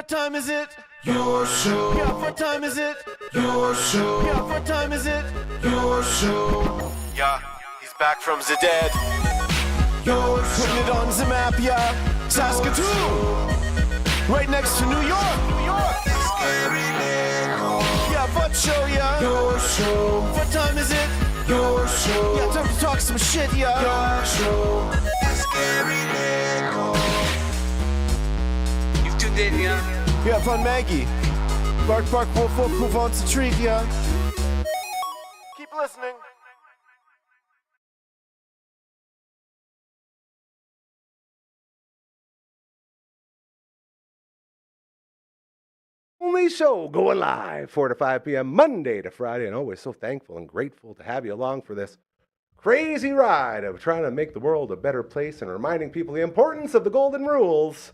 what time is it? Your show. Yeah, what time is it? Your show. Yeah, what time is it? Your show. Yeah, he's back from the dead. Your show. Putting it on the map, yeah. Saskatoon. Right next to New York. New York. Yeah, what show, yeah. Your show. What time is it? Your show. Yeah, time to talk some shit, yeah. Your show. You've tuned in, yeah? Yeah, fun Maggie. Bark, bark, wolf, wolf, move on to the treat, yeah. Keep listening. Only show going live 4 to 5 p.m. Monday to Friday, and always so thankful and grateful to have you along for this crazy ride of trying to make the world a better place and reminding people the importance of the golden rules,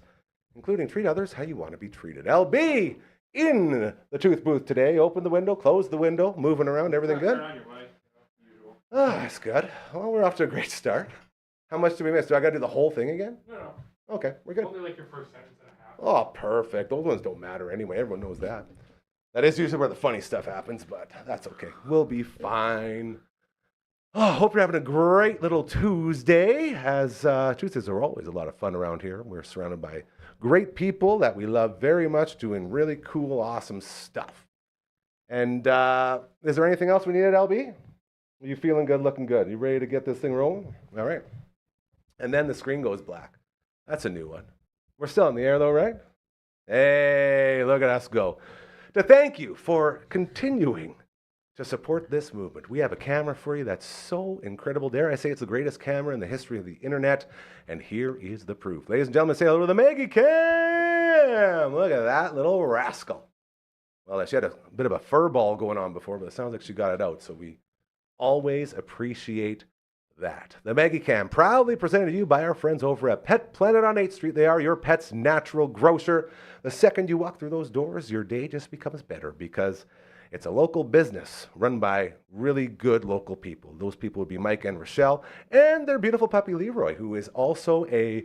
including treat others how you want to be treated. LB in the tooth booth today. Open the window, close the window, moving around, everything good? Ah, that's good. Well, we're off to a great start. How much do we miss? Do I got to do the whole thing again? No. Okay, we're good. Only like your first sentence and a half. Oh, perfect. Those ones don't matter anyway. Everyone knows that. That is usually where the funny stuff happens, but that's okay. We'll be fine. Oh, hope you're having a great little Tuesday, as Tuesdays are always a lot of fun around here. We're surrounded by great people that we love very much, doing really cool, awesome stuff. And is there anything else we need at LB? Are you feeling good, looking good? You ready to get this thing rolling? All right. And then the screen goes black. That's a new one. We're still in the air though, right? Hey, look at us go. To thank you for continuing to support this movement. We have a camera for you that's so incredible. Dare I say it's the greatest camera in the history of the internet. And here is the proof. Ladies and gentlemen, say hello to the Maggie Cam. Look at that little rascal. Well, she had a bit of a fur ball going on before, but it sounds like she got it out. So we always appreciate that. The Maggie Cam, proudly presented to you by our friends over at Pet Planet on 8th Street. They are your pet's natural grocer. The second you walk through those doors, your day just becomes better because it's a local business run by really good local people. Those people would be Mike and Rochelle and their beautiful puppy Leroy, who is also a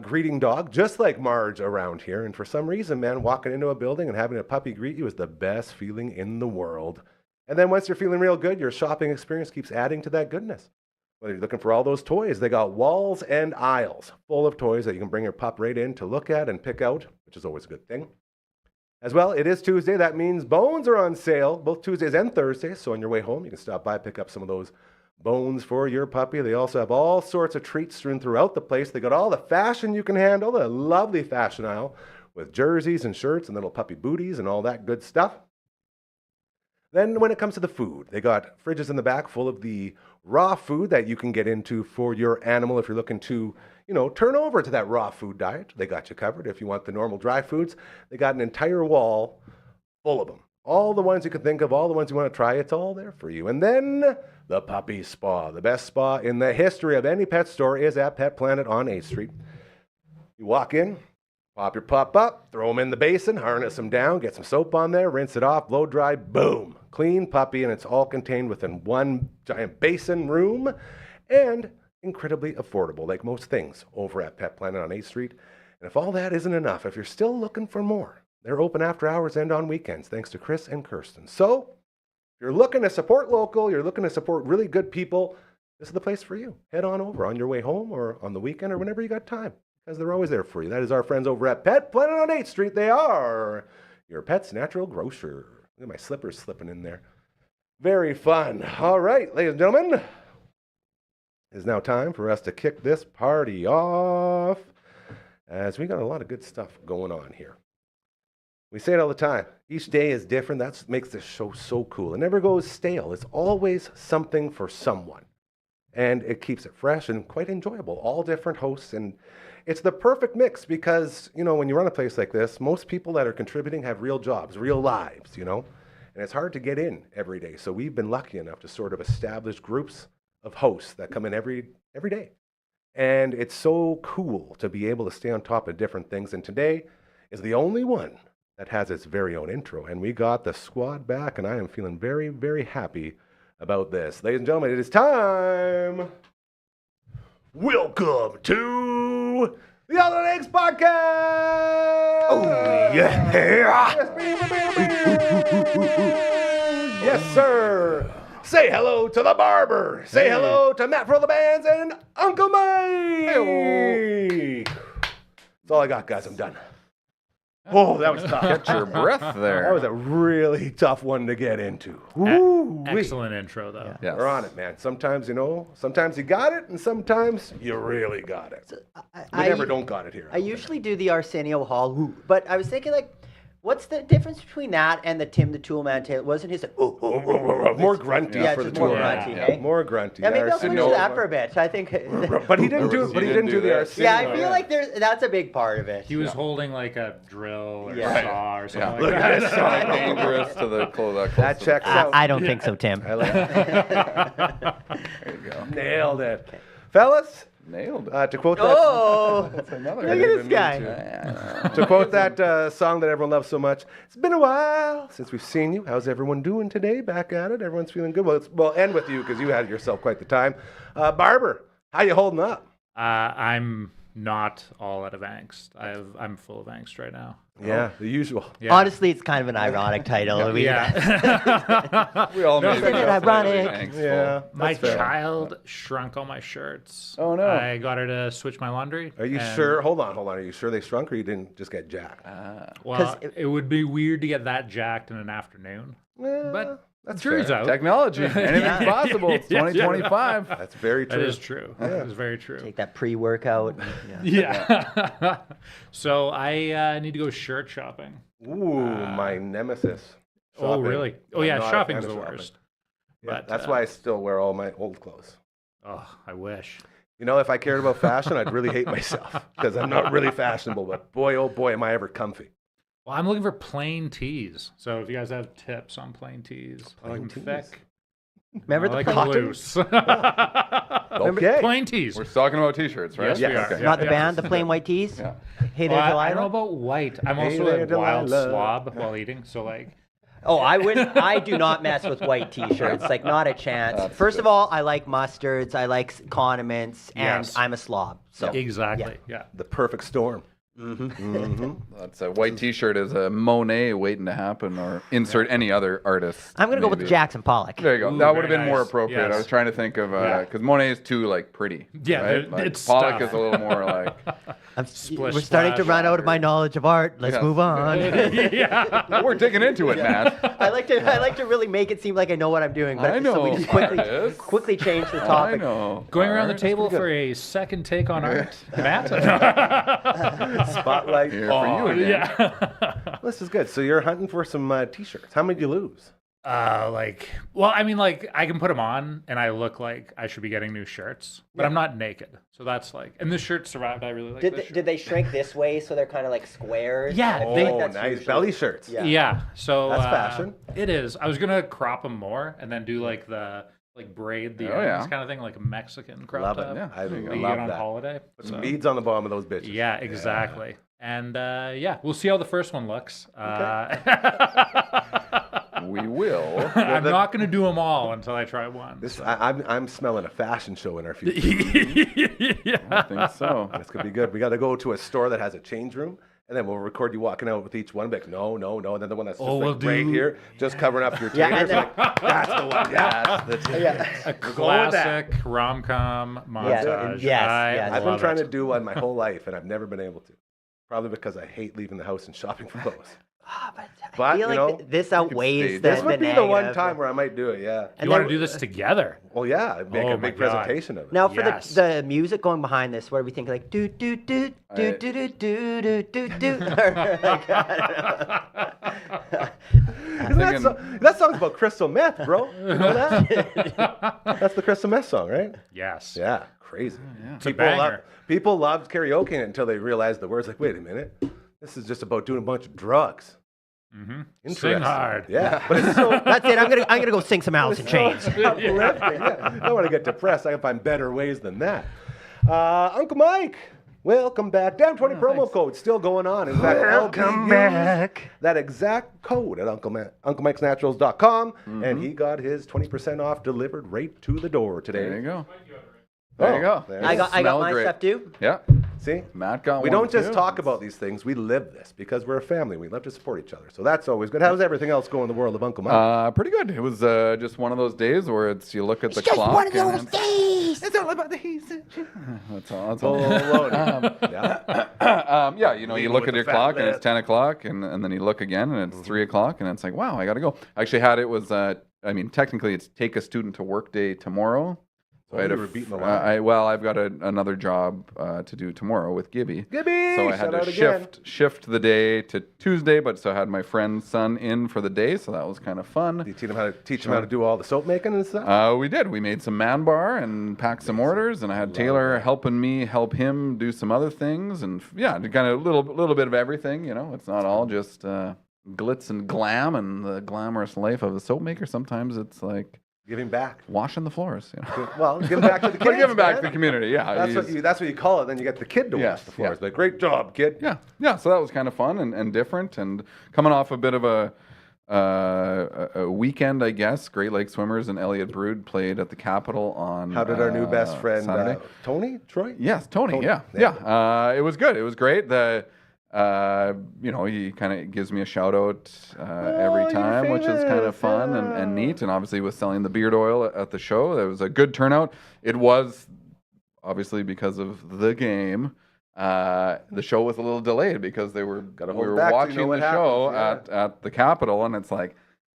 greeting dog, just like Marge around here. And for some reason, man, walking into a building and having a puppy greet you is the best feeling in the world. And then once you're feeling real good, your shopping experience keeps adding to that goodness. Whether you're looking for all those toys, they got walls and aisles full of toys that you can bring your pup right in to look at and pick out, which is always a good thing. As well, it is Tuesday. That means bones are on sale, both Tuesdays and Thursdays. So on your way home, you can stop by, pick up some of those bones for your puppy. They also have all sorts of treats strewn throughout the place. They got all the fashion you can handle, the lovely fashion aisle with jerseys and shirts and little puppy booties and all that good stuff. Then when it comes to the food, they got fridges in the back full of the raw food that you can get into for your animal if you're looking to, turn over to that raw food diet. They got you covered. If you want the normal dry foods, they got an entire wall full of them. All the ones you can think of, all the ones you want to try, it's all there for you. And then the puppy spa. The best spa in the history of any pet store is at Pet Planet on 8th Street. You walk in, pop your pup up, throw him in the basin, harness him down, get some soap on there, rinse it off, blow dry, boom. Clean puppy, and it's all contained within one giant basin room and incredibly affordable, like most things over at Pet Planet on 8th Street. And if all that isn't enough, if you're still looking for more, they're open after hours and on weekends, thanks to Chris and Kirsten. So if you're looking to support local, you're looking to support really good people, this is the place for you. Head on over on your way home or on the weekend or whenever you got time, because they're always there for you. That is our friends over at Pet Planet on 8th Street. They are your pet's natural grocer. Look at my slippers slipping in there. Very fun. All right, ladies and gentlemen, it is now time for us to kick this party off, as we got a lot of good stuff going on here. We say it all the time. Each day is different. That makes this show so cool. It never goes stale. It's always something for someone. And it keeps it fresh and quite enjoyable. All different hosts. And it's the perfect mix because, when you run a place like this, most people that are contributing have real jobs, real lives, And it's hard to get in every day. So we've been lucky enough to sort of establish groups of hosts that come in every day. And it's so cool to be able to stay on top of different things. And today is the only one that has its very own intro. And we got the squad back, and I am feeling very, very happy about this. Ladies and gentlemen, it is time. Welcome to the All That Eggs Podcast! Yeah. Yes, sir. Say hello to the barber. Say hello to Matt for the bands and Uncle Mike. That's all I got, guys. I'm done. Oh, that was tough. Get your breath there. That was a really tough one to get into. Ooh, Excellent intro, though. Yes. We're on it, man. Sometimes, sometimes you got it, and sometimes you really got it. We never don't got it here. I usually do the Arsenio Hall, but I was thinking, like, what's the difference between that and the Tim the Toolman Taylor? Wasn't his more grunty Yeah, for just the more tour. grunty, Yeah. hey? More grunty. Yeah, maybe I'll switch to Arsenio. that for a bit. I think. But he didn't do. But he didn't do the that. Arsenio. Yeah, I feel like that's a big part of it. He was holding like a drill or Yeah. saw or something Yeah. like Look that. at this song. Dangerous to the close. That checks out. I don't think so, Tim. I like it. There you go. Nailed it, fellas. Nailed it. To quote that. Oh, That's another look at good this one. guy. To quote that song that everyone loves so much, it's been a while since we've seen you. How's everyone doing today? Back at it? Everyone's feeling good? Well, we'll end with you because you had yourself quite the time. Barber, how you holding up? I'm not all out of angst. I'm full of angst right now. Yeah, the usual. Yeah. Honestly, it's kind of an ironic title. I mean, Yeah. We all made Isn't it ironic? angstful. Yeah, My that's fair. child shrunk all my shirts. Oh, no. I got her to switch my laundry. Are you and- sure? Hold on. Are you sure they shrunk or you didn't just get jacked? Well, 'Cause it would be weird to get that jacked in an afternoon. Well, But that's jury's fair. out. Technology. Anything's possible. It's 2025. That's very true. That is true. That is very true. take that pre-workout. Yeah. Yeah. So I need to go shirt shopping. Ooh, my nemesis. Oh, Shopping. really? Oh, I'm yeah. not a Shopping's fan the of shopping. worst. Yeah, But that's why I still wear all my old clothes. Oh, I wish. You know, if I cared about fashion, I'd really hate myself because I'm not really fashionable. But boy, oh boy, am I ever comfy. Well, I'm looking for plain tees. So if you guys have tips on plain tees, I like them Plain tees. thick. Remember I the like plain- them loose. Okay. Plain tees. We're talking about t-shirts, right? Yes, Yes. we are. Okay. Yeah, Not the yeah. band, the plain white tees. Yeah. Hey Well, there, I don't know Delilah. about white. I'm Hey also there, a wild Delilah. slob while eating. So like, Oh, I do not mess with white T-shirts. Like, not a chance. That's First good. of all, I like mustards. I like condiments, and Yes. I'm a slob. So exactly. Yeah. The perfect storm. That's a white t-shirt is a Monet waiting to happen, or insert any other artist. I'm gonna go with the maybe. Jackson Pollock. There you go. Ooh, That would have very been more nice. appropriate. I Yes. was trying to think of Yeah. because Monet is too like pretty. Yeah, right? Like, it's Pollock stuff. is a little more like. Splish We're starting to splash. run out of my knowledge of art. Let's Yes. move on. Yeah. We're digging into it, Matt. I like to really make it seem like I know what I'm doing, but I know so we just Yes. quickly change the I topic. know. Going around the Alright. table for a second take on art, Matt. Spotlight. Here for you again. Yeah. This is good. So you're hunting for some t-shirts. How many did you lose? Well, I mean, like, I can put them on and I look like I should be getting new shirts, but I'm not naked. So that's like, and this shirt survived. I really like this shirt. Did they shrink this way so they're kind of like squares? Yeah, I feel they- like Oh, that's nice. usually- Belly shirts. Yeah. Yeah. So That's fashion. It is. I was gonna crop them more and then do like the braid the Oh, ends yeah. kind of thing, like a Mexican crop Love top. it. Yeah. I There you go. We love get on that. holiday. Put some So- beads on the bottom of those bitches. Yeah, exactly. And yeah, we'll see how the first one looks. We will. I'm not going to do them all until I try one. This, I'm smelling a fashion show in our future. I think so. This could be good. We got to go to a store that has a change room, and then we'll record you walking out with each one. Be like, no, no, no. And then the one that's just Oh, like we'll right do- here, just covering up your Yeah, taters. and Like, that's the one. Yeah. A We're going with that. classic rom-com montage. yes, I yes. I've been love trying it. to do one my whole life, and I've never been able to. Probably because I hate leaving the house and shopping for clothes. But But, I feel you like know, this outweighs stage the, This would the be the one negative. time where I might do it, yeah. And You want then- to do this together? Well, yeah, make Oh a my big God. presentation of it. Now for Yes. the music going behind this, what are we thinking? Like do do do do do do do do do do. Like, I don't know. Isn't that song's about crystal meth, bro. You know that? That's the crystal meth song, right? Yes. Yeah, crazy. It's a banger. People loved karaoke it until they realized the words. Like, wait a minute, this is just about doing a bunch of drugs. Mm-hmm. Interesting. Sing hard. Yeah, but it's so That's it. I'm gonna go sing some Alice in Chains. uplifting. Yeah. I don't want to get depressed. I can find better ways than that. Uncle Mike, welcome back. Damn 20 promo code still going on. In fact, Welcome LB back. used that exact code at UncleMike'sNaturals.com, and he got his 20% off delivered right to the door today. There you go. There you go. there I you got Smell my great. stuff too. Yeah. See? Matt got We one, don't just too. talk about these things. We live this because we're a family. We love to support each other. So that's always good. How's everything else going in the world of Uncle Mike? Pretty good. It was just one of those days where you look at the Just clock. one of and those days. It's all about the heat. That's all. That's all. Yeah. Yeah, you know, you Leading look with at the your fat clock and lip. it's 10 o'clock, and then you look again and it's 3 o'clock, and it's like, wow, I got to go. I actually had it was, I mean, technically it's take a student to work day tomorrow. So Oh, I had you were beating the line. I've got another job to do tomorrow with Gibby. Gibby! So I had Shout out to again. shift the day to Tuesday, but so I had my friend's son in for the day, so that was kind of fun. You teach him how to do all the soap making and stuff? We did. We made some man bar and packed some orders, and I had Taylor helping me help him do some other things, and yeah, kind of a little bit of everything. You know, it's not all just glitz and glam and the glamorous life of a soap maker. Sometimes it's like Giving back. washing the floors. You know, Well, give back to the kids. but giving back man. to the community. Yeah, That's what you call it. Then you get the kid to wash Yes, the floors. yeah. Like, great job, kid. Yeah. So that was kind of fun and different, and coming off a bit of a weekend, I guess. Great Lake Swimmers and Elliott Brood played at the Capitol on. How did our new best friend, Saturday? Tony, Troy? Yes, Tony. Tony. Yeah. It was good. It was great. You know, he kind of gives me a shout out every you're time, which is kind of famous, fun yeah. and neat. And obviously, with selling the beard oil at the show, there was a good turnout. It was obviously because of the game. The show was a little delayed because we hold were back till you watching know the what show happens, at the Capitol, and it's like,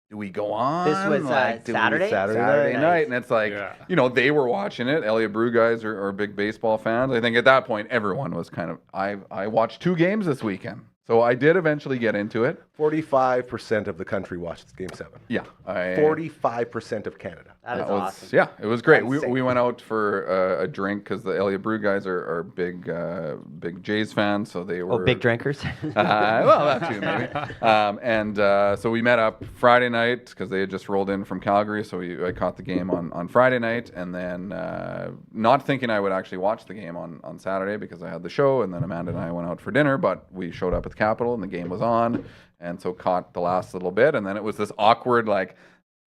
do we go on? This was Like, do we- Saturday? Saturday Nice. night, and it's like, Yeah. you know, they were watching it. Elliott Brew guys are big baseball fans. I think at that point, everyone was kind of. I watched 2 games this weekend, so I did eventually get into it. 45% of the country watched Game 7. Yeah, 45% of Canada. That is was, awesome. Yeah, it was great. Insane. We went out for a drink because the Elliott Brew guys are big Jays fans, so they were Oh, big drinkers. well, that too, maybe. So we met up Friday night because they had just rolled in from Calgary. So I caught the game on Friday night, and then not thinking I would actually watch the game on Saturday because I had the show, and then Amanda and I went out for dinner. But we showed up at the Capitol, and the game was on, and so caught the last little bit. And then it was this awkward, like,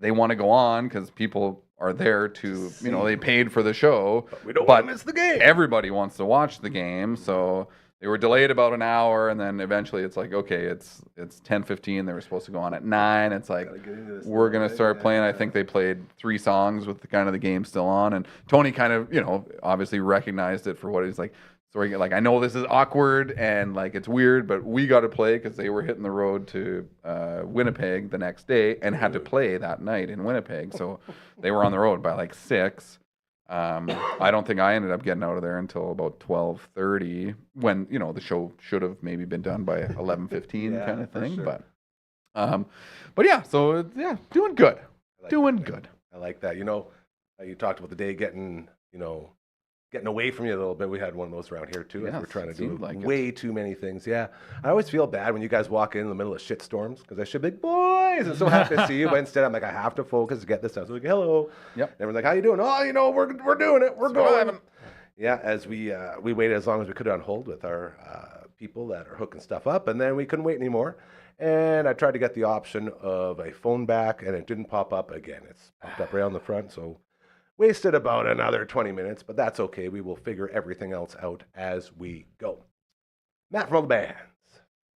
they want to go on because people are there to, you know, they paid for the show. We don't want to miss the game. Everybody wants to watch the game, so they were delayed about an hour, and then eventually it's like, okay, it's 10:15. They were supposed to go on at 9. It's like, we're gonna start playing. I think they played 3 songs with the game still on, and Tony kind of, you know, obviously recognized it for what he's like. So like, I know this is awkward and like it's weird, but we got to play because they were hitting the road to Winnipeg the next day and had to play that night in Winnipeg. So they were on the road by like 6. I don't think I ended up getting out of there until about 12:30 when, you know, the show should have maybe been done by 11:15 Yeah, kind of for thing. sure. But yeah, so yeah, doing good. like Doing that, good. I like that. You know, you talked about the day getting away from you a little bit. We had one of those around here too. Yes, We're trying to it do seemed like it. way too many things. Yeah, I always feel bad when you guys walk in the middle of shit storms because I should be like, boys, I'm so happy to see you. But instead, I'm like, I have to focus, get this done. So like, hello. Yep. And everyone's like, how you doing? Oh, you know, we're doing it. We're going. Surviving. Yeah, as we waited as long as we could on hold with our people that are hooking stuff up, and then we couldn't wait anymore. And I tried to get the option of a phone back, and it didn't pop up again. It's popped up right on the front, so wasted about another 20 minutes, but that's okay. We will figure everything else out as we go. Matt from all the bands.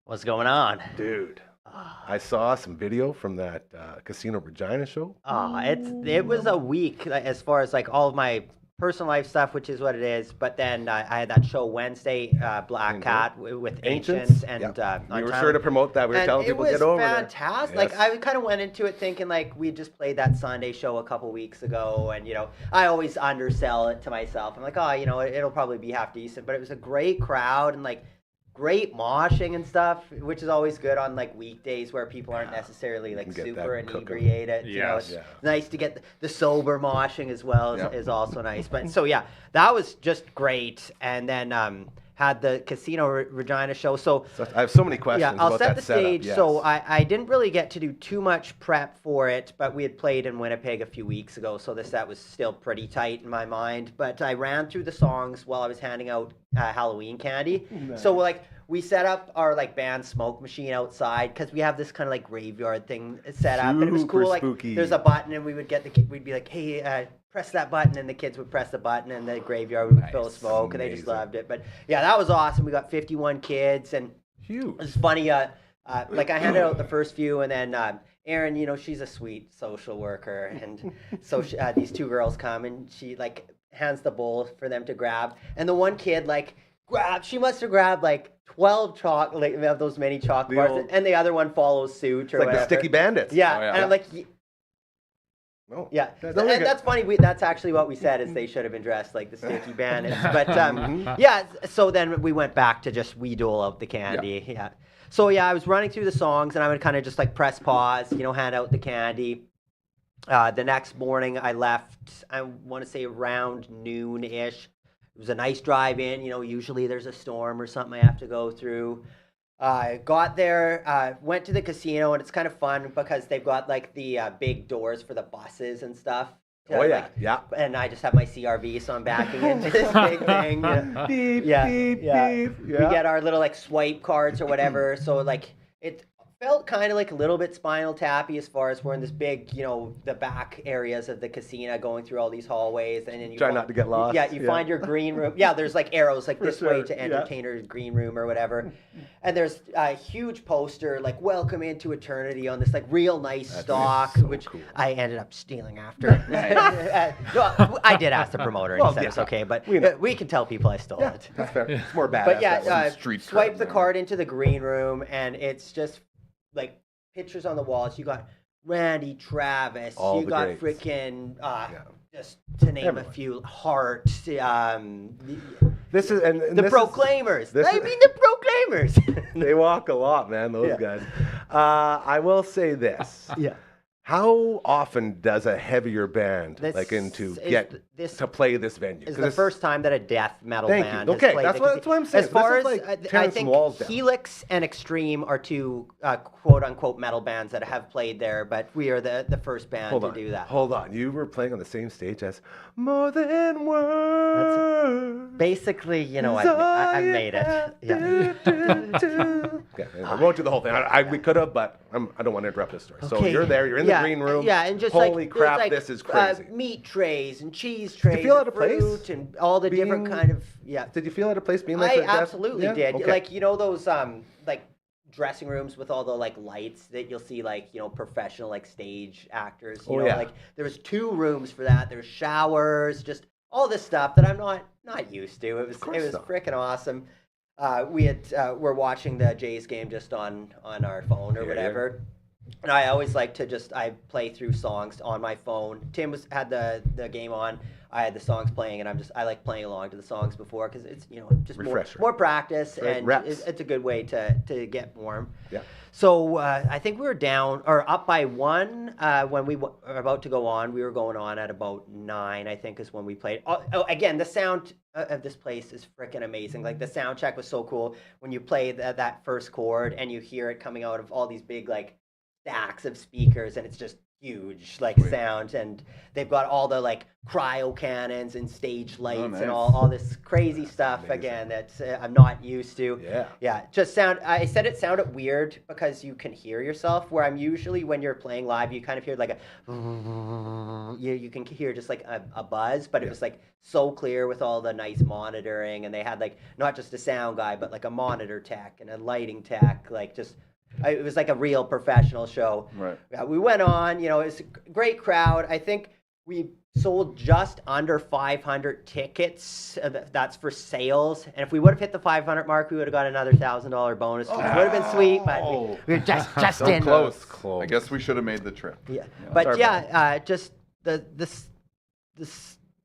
What's going on? Dude, I saw some video from that Casino Regina show. It was a week as far as like all of my personal life stuff, which is what it is. But then I had that show Wednesday, Black Cat with Ancients, and Yep. We were Untitled. sure to promote that. We were And telling it people was get over fantastic. there. Like I kind of went into it thinking like we just played that Sunday show a couple weeks ago, and you know I always undersell it to myself. I'm like, oh, you know, it'll probably be half decent, but it was a great crowd and like great moshing and stuff, which is always good on like weekdays where people aren't necessarily like can get that super cooking. inebriated. You know, Yes. it's nice to get the sober moshing as well is also nice. But so yeah, that was just great. And then had the Casino Regina show. So I have so many questions yeah, I'll about set that the setup. stage. Yes. So I didn't really get to do too much prep for it, but we had played in Winnipeg a few weeks ago, so the set was still pretty tight in my mind. But I ran through the songs while I was handing out Halloween candy. So like we set up our like band smoke machine outside because we have this kind of like graveyard thing set up, and it was Super cool. Like spooky. there's a button, and we would get we'd be like, hey, press that button, and the kids would press the button, and the graveyard would fill with smoke, and they just loved it. But yeah, that was awesome. We got 51 kids, and Huge. it's funny. Like I handed out the first few, and then Erin, you know, she's a sweet social worker, and so these two girls come, and she like hands the bowl for them to grab, and the one kid like she must have grabbed like 12 of those many chocolate bars, and the other one follows suit or Like whatever. the sticky bandits. Yeah, Oh, yeah. and I'm like, No. yeah, That's and really good. that's funny. That's actually what we said is they should have been dressed like the sticky bandits. But yeah, so then we went back to just we dole out the candy. Yeah. So yeah, I was running through the songs, and I would kind of just like press pause, you know, hand out the candy. The next morning, I left. I want to say around noon-ish. It was a nice drive in. You know, usually there's a storm or something I have to go through. Got there, went to the casino, and it's kind of fun because they've got like the big doors for the buses and stuff. Oh, yeah. Like, Yeah. and I just have my CRV, so I'm backing into this big thing. Beep, Yeah, beep, yeah. beep. We get our little like swipe cards or whatever. So like it felt kind of like a little bit Spinal Tappy as far as we're in this big, you know, the back areas of the casino going through all these hallways, and then you Try not to get lost. Yeah, you find your green room. Yeah, there's like arrows like this way sure, to yeah. entertainer's green room or whatever. And there's a huge poster like "Welcome into Eternity" on this like real nice stock, so which cool. I ended up stealing after. No, I did ask the promoter, and he said it's okay, but we can tell people I stole it. That's fair. It's more badass. But that way. yeah, street swipe cred the there. card into the green room, and it's just like pictures on the walls. You got Randy Travis. All you the got greats. freaking just to name Everyone. a few, Hart. This is and The this is- Proclaimers. this I is- mean the Proclaimers. they walk a lot, man. Those guys. I will say this. Yeah. How often does a heavier band This like into is get this to play this venue? is 'Cause the it's- first time that a death metal Thank you. band Okay, has played that's the what I'm saying. As far This as is like I tearing some think walls down. Helix and Extreme are two quote unquote metal bands that have played there, but we are the first band Hold to on. do that. Hold on. You were playing on the same stage as More Than Words. Basically, you know, I made it. Yeah. Okay, anyway, I won't do the whole thing. We could have, but I don't want to interrupt this story. So Okay. you're there. You're in the green room. Yeah, and just holy like crap, there's, like, this is crazy. Meat trays and cheese trays. feel and out of place fruit and all the different being- kind of Did you feel out of place being like I a death- absolutely yeah? did. Okay. Like, you know those like dressing rooms with all the like lights that you'll see, like, you know, professional like stage actors. You know, yeah. like there was 2 rooms for that. There's showers, just all this stuff that I'm not used to. It was not. freaking awesome. We're watching the Jays game just on our phone or whatever. And I always like to I play through songs on my phone. Tim had the game on. I had the songs playing, and I like playing along to the songs before because it's, you know, just Refresher. more practice, Right, and reps. it's a good way to get warm. Yeah. So I think we were down or up by 1 when we were about to go on. We were going on at about 9, I think, is when we played. Oh, again, the sound of this place is freaking amazing. Like the sound check was so cool when you play that first chord and you hear it coming out of all these big like stacks of speakers, and it's just huge like sound, and they've got all the like cryo cannons and stage lights nice. and all this crazy stuff again that I'm not used to. Yeah. Just I said it sounded weird because you can hear yourself, where I'm usually when you're playing live you kind of hear like you can hear just like a buzz, but it was like so clear with all the nice monitoring, and they had like not just a sound guy but like a monitor tech and a lighting tech, like just it was like a real professional show. Right. Yeah, we went on, you know, it's a great crowd. I think we sold just under 500 tickets. That's for sales. And if we would have hit the 500 mark, we would have got another $1,000 bonus. Which would have been sweet, but we were just in. Close. I guess we should have made the trip. Yeah. Sorry But about yeah, just this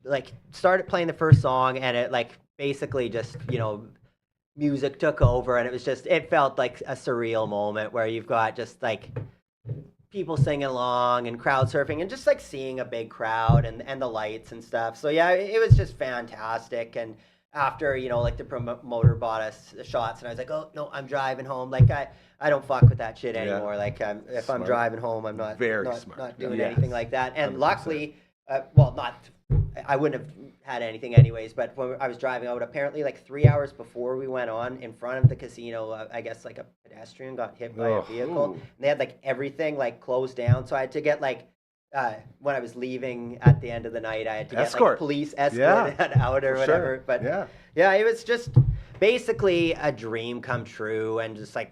like started playing the first song, and it like basically just, you know, music took over, and it felt like a surreal moment where you've got just like people singing along and crowd surfing and just like seeing a big crowd and the lights and stuff. So yeah, it was just fantastic. And after, you know, like the promoter bought us the shots, and I was like, oh no, I'm driving home. Like I don't fuck with that shit anymore. Like if I'm driving home, I'm not not doing anything like that. And 100%. luckily, I wouldn't have had anything anyways, but when I was driving out, apparently like 3 hours before we went on, in front of the casino, I guess like a pedestrian got hit by a vehicle. And they had like everything like closed down, so I had to get like when I was leaving at the end of the night, I had to get Escort. like police escort Yeah. out or For whatever. sure. But Yeah. it was just basically a dream come true, and just like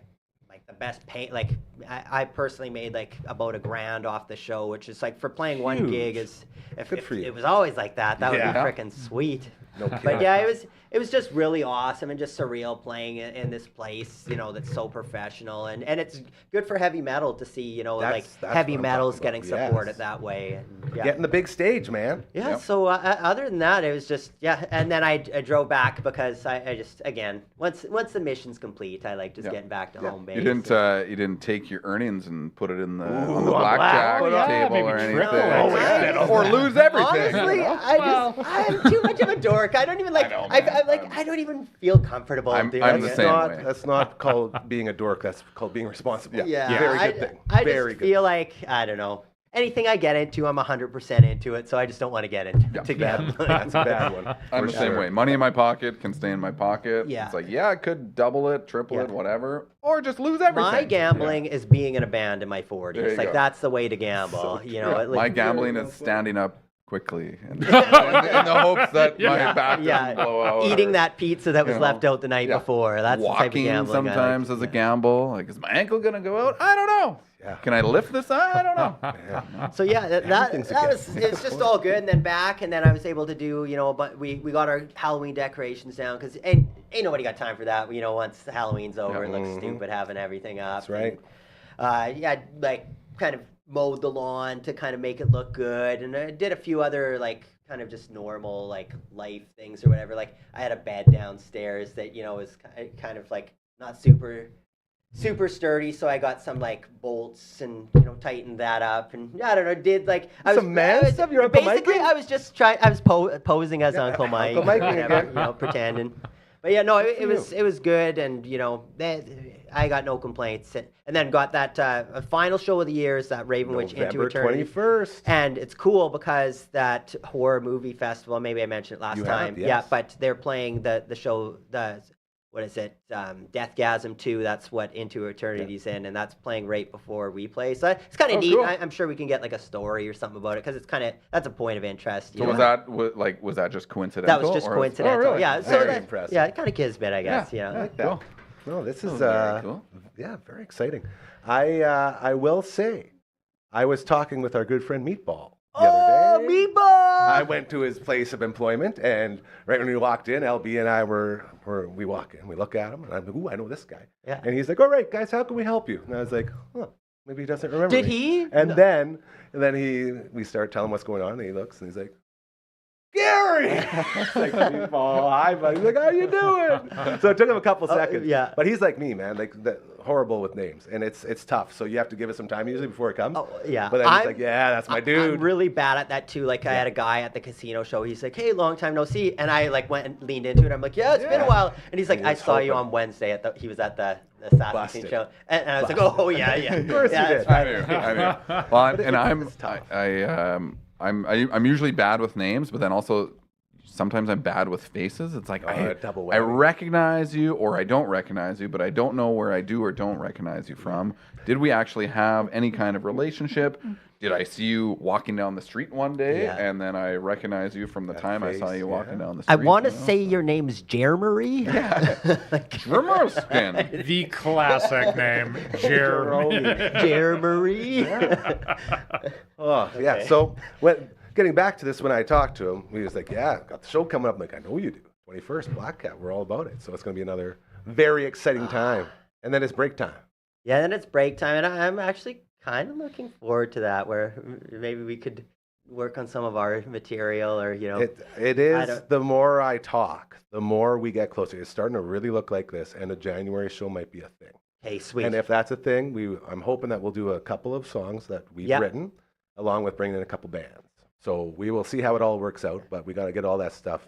the best pay. Like I personally made like about $1,000 off the show, which is like for playing one Huge. gig is if for you. it was always like that would be Yeah. freaking sweet. No kidding. But yeah, it was just really awesome and just surreal playing in this place, that's so professional, and it's good for heavy metal to see, That's heavy what I'm metal's talking getting about. supported Yes. that way. And, yeah. Getting the big stage, man. Yeah. Yep. So other than that, it was just and then I drove back because I just again once the mission's complete, I like just getting back to home base. You didn't take your earnings and put it in the on the Ooh, blackjack black- table maybe or anything, triple it. or lose everything. Honestly, I'm too much of a dork. I don't even like. know, I man. don't even feel comfortable I'm doing the it. same way. That's not called being a dork. That's called being responsible. Yeah, Very good thing. I Very just good. feel like I don't know. Anything I get into, I'm 100% into it, so I just don't want to get into That's a bad one. I'm for the same sure. way. Money in my pocket can stay in my pocket. Yeah. It's like, I could double it, triple it, Yeah. whatever, or just lose everything. My gambling is being in a band in my 40s. There you Like go. that's the way to gamble. At My least- gambling is standing up quickly in the hopes that my back doesn't blow out. eating or, that pizza that was left out the night before. That's the type of walking gambling I like. sometimes as a gamble. Like, is my ankle gonna go out? I don't know. Yeah. Can I lift this? I don't know. So yeah, that Everything's a was it's just all good, and then back, and then I was able to do but we got our Halloween decorations down because ain't nobody got time for that. Once Halloween's over, it looks stupid having everything up. That's right. And, like kind of mowed the lawn to kind of make it look good, and I did a few other like kind of just normal like life things or whatever. Like I had a bed downstairs that was kind of like not super sturdy, so I got some like bolts and tightened that up, and I don't know, did like Some man stuff? You're Uncle basically Mikey? I was just posing as Uncle Mike, Uncle Mikey whatever, again. pretending. But yeah, no, it for was good, and I got no complaints, and then got that final show of the year is that Raven Witch Into November Eternity. 21st. And it's cool because that horror movie festival, maybe I mentioned it last You time. have, Yeah, yes. but they're playing the show, what is it? Deathgasm 2, that's what Into Eternity's in, and that's playing right before we play. So it's kind of neat. cool. I'm sure we can get like a story or something about it because it's that's a point of interest. So was that just coincidental? That was just or- coincidental. Oh, really? Yeah, so Very impressive. Yeah, kind of kismet, I guess. Yeah, Yeah. I like that. No, this is very cool. yeah, very exciting. I will say, I was talking with our good friend Meatball the other day. Meatball! I went to his place of employment, and right when we walked in, LB and I we walk in, we look at him, and I'm like, ooh, I know this guy. Yeah. And he's like, all right, guys, how can we help you? And I was like, huh, maybe he doesn't remember Did me. he? And No. then we start telling him what's going on, and he looks, and he's like, Gary! It's like, Meatball, hi, buddy. He's like, how you doing? So it took him a couple seconds. yeah. But he's like me, man, like horrible with names, and it's tough. So you have to give it some time usually before it comes. Oh, yeah. But then he's like, yeah, that's my dude. I'm really bad at that too. Like I had a guy at the casino show. He's like, "Hey, long time no see," and I like went and leaned into it. I'm like, "Yeah, it's been a while." And he's like, He "I was saw you hoping. on Wednesday at he was at the Assassin's Busted. Creed show," and I was like, "Oh yeah, yeah." Of course yeah, you that's did. I knew. Well, I'm usually bad with names, but then also sometimes I'm bad with faces. It's like double I whammy. recognize you or I don't recognize you, but I don't know where I do or don't recognize you from. Did we actually have any kind of relationship? Did I see you walking down the street one day Yeah. and then I recognize you from the time I saw face, you walking yeah. down the I street? want to you know? say your name's Jeremy. Jermerskin. The classic name, Jeremy. Jeremy. Oh, yeah. Okay. So getting back to this, when I talked to him, he was like, yeah, got the show coming up. I'm like, I know you do. 21st, Black Cat, we're all about it. So it's going to be another very exciting time. And then it's break time. Yeah, then it's break time, and I'm actually kind of looking forward to that, where maybe we could work on some of our material, or It is, don't- the more I talk, the more we get closer. It's starting to really look like this, and a January show might be a thing. Hey, sweet. And if that's a thing, I'm hoping that we'll do a couple of songs that we've Yeah. written, along with bringing in a couple bands. So we will see how it all works out, but we got to get all that stuff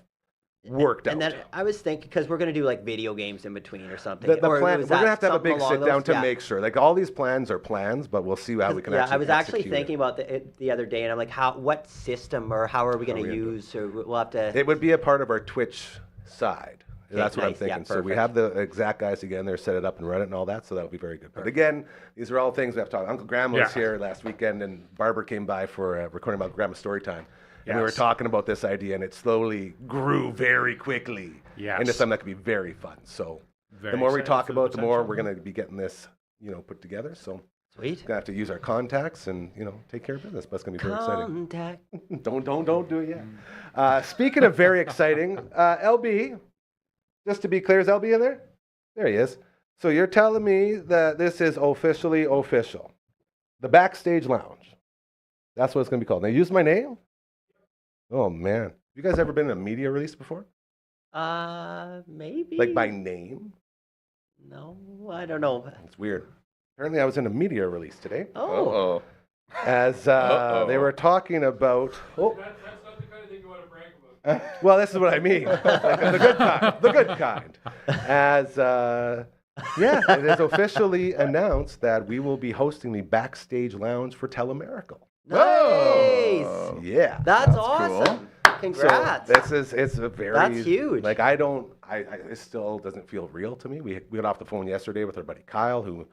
worked out. And then I was thinking, because we're going to do like video games in between or something. The or plan, was we're that gonna have to have a something big along sit down those- to yeah. make sure. Like all these plans are plans, but we'll see how we can. Yeah, actually I was actually execute thinking it. about it the other day, and I'm like, what system or how are we going to we gonna do use? Or we'll have to. It would be a part of our Twitch side. That's what I'm nice. Yeah, thinking. So we perfect. have the exact guys to get in there, set it up and run it and all that. So that would be very good. But again, these are all things we have to talk. Uncle Grandma was Yeah. here last weekend, and Barbara came by for recording about Grandma's story time. And we were Yes. talking about this idea, and it slowly grew very quickly Yes. into something that could be very fun. So Very the more we excited talk for the about, the more potential. we're going to be getting this, put together. So Sweet. gonna have to use our contacts and take care of business. But it's gonna be very exciting. Contact. Don't do it yet. Speaking of very exciting, LB. Just to be clear, is LB in there? There he is. So you're telling me that this is officially official, the Backstage Lounge. That's what it's gonna be called. Now use my name. Oh man, have you guys ever been in a media release before? Maybe. Like by name? No, I don't know. It's weird. Apparently, I was in a media release today. Oh. As Uh-oh. they were talking about. Oh. That's not the kind of thing you want to brag about. Well, this is what I mean. Like, the good kind. The good kind. As, it is officially announced that we will be hosting the Backstage Lounge for Telemiracle. Nice. Yeah. That's That's awesome. Congrats. So it's a very. That's huge. Like, it still doesn't feel real to me. We got off the phone yesterday with our buddy Kyle, who,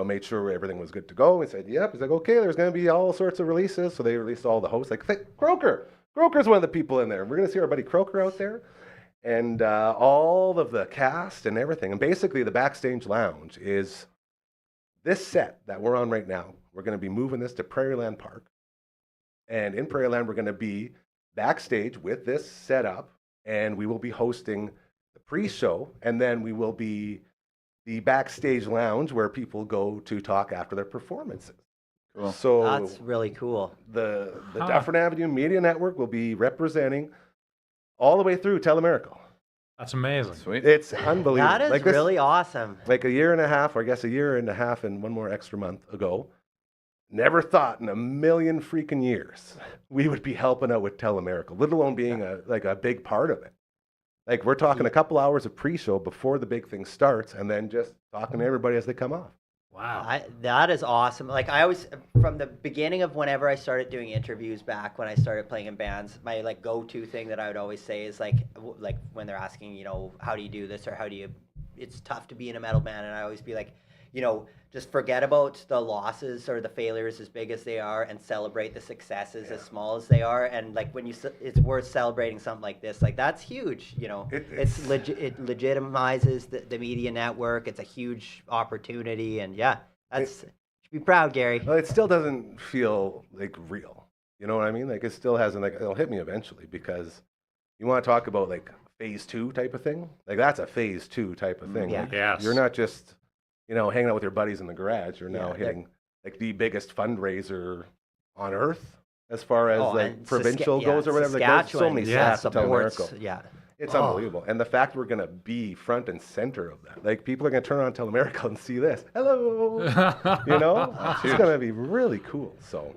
made sure everything was good to go. We said, yep. He's like, okay, there's going to be all sorts of releases. So they released all the hosts. Like, Croker. Croker's one of the people in there. We're going to see our buddy Croker out there. And all of the cast and everything. And basically, the Backstage Lounge is this set that we're on right now. We're going to be moving this to Prairieland Park. And in Prairieland, we're going to be backstage with this setup. And we will be hosting the pre-show. And then we will be the Backstage Lounge where people go to talk after their performances. Cool. So That's really cool. the Dufferin Ave Media Network will be representing all the way through Telemiracle. That's amazing. Sweet. It's unbelievable. That is this- really awesome. Like a year and a half, or I guess a year and a half and one more extra month ago, never thought in a million freaking years we would be helping out with Telemiracle, let alone being a big part of it. Like we're talking a couple hours of pre-show before the big thing starts, and then just talking to everybody as they come off. Wow. That is awesome. Like I always, from the beginning of whenever I started doing interviews back when I started playing in bands, my go-to thing that I would always say is like when they're asking, how do you do this or how do you? It's tough to be in a metal band, and I always be like, just forget about the losses or the failures as big as they are, and celebrate the successes as small as they are. And like it's worth celebrating something like this. Like that's huge. It legitimizes the media network. It's a huge opportunity, and should be proud, Gary. Well, it still doesn't feel like real. You know what I mean? Like it still hasn't. Like it'll hit me eventually, because you want to talk about like phase 2 type of thing. Like that's a phase 2 type of thing. Yeah. Like, Yes. You're not just hanging out with your buddies in the garage. You're now Yeah, hitting like the biggest fundraiser on earth as far as like and provincial goes or whatever. Like, there's so many yeah, stats to Telemiracle. supports. Yeah. It's unbelievable. And the fact we're going to be front and center of that. Like, people are going to turn on Telemiracle and see this. Hello. It's going to be really cool. So,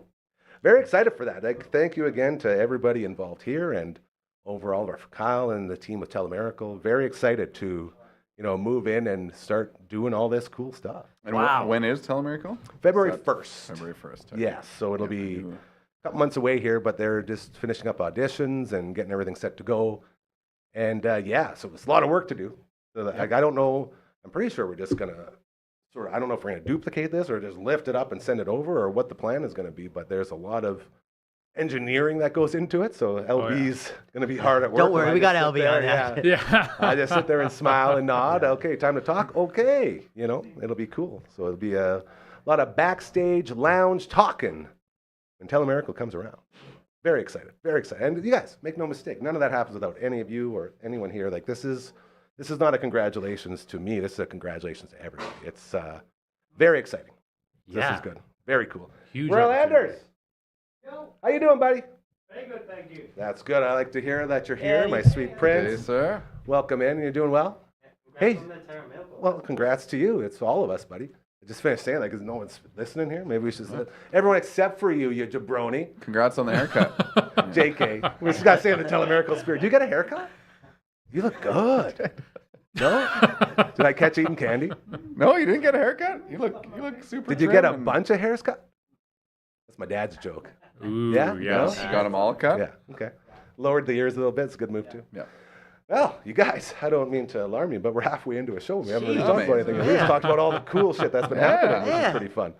very excited for that. Like, thank you again to everybody involved here and overall for Kyle and the team with Telemiracle. Very excited to, move in and start doing all this cool stuff. And Wow. when is Telemiracle? February Is that 1st. February 1st. Okay. Yes, so it'll Yeah, be I do. a couple months away here, but they're just finishing up auditions and getting everything set to go. And so it's a lot of work to do. So like, I don't know. I'm pretty sure we're just gonna I don't know if we're gonna duplicate this or just lift it up and send it over, or what the plan is gonna be. But there's a lot of engineering that goes into it. So LB's gonna be hard at work. Don't worry, and I we got just sit LB on there, that. yeah. Yeah. I just sit there and smile and nod. Okay, time to talk. Okay, it'll be cool. So it'll be a lot of backstage lounge talking when Telemiracle comes around. Very excited, very excited. And you guys, make no mistake, none of that happens without any of you or anyone here. Like this is not a congratulations to me. This is a congratulations to everybody. It's very exciting. This Yeah. is good. Very cool. Huge Merle opportunity. Anders, how you doing, buddy? Very good, thank you. That's good. I like to hear that you're here, Yeah, my you sweet Hey, prince. sir. Welcome in. You're doing well? Hey. Congrats on the Telemiracle. Well, congrats to you. It's all of us, buddy. I just finished saying that because no one's listening here. Maybe we should everyone except for you, you jabroni. Congrats on the haircut. JK. We just got to say in the Telemiracle spirit. You get a haircut? You look good. No? Did I catch eating candy? No, you didn't get a haircut? You look super Did you get a trim and- bunch of hairs cut? That's my dad's joke. Ooh, Yeah? yes. You got them all cut? Yeah, okay. Lowered the ears a little bit. It's a good move, too. Yeah. Well, you guys, I don't mean to alarm you, but we're halfway into a show. We haven't really Jeez. talked about anything. We just talked about all the cool shit that's been happening, which Yeah. is pretty fun.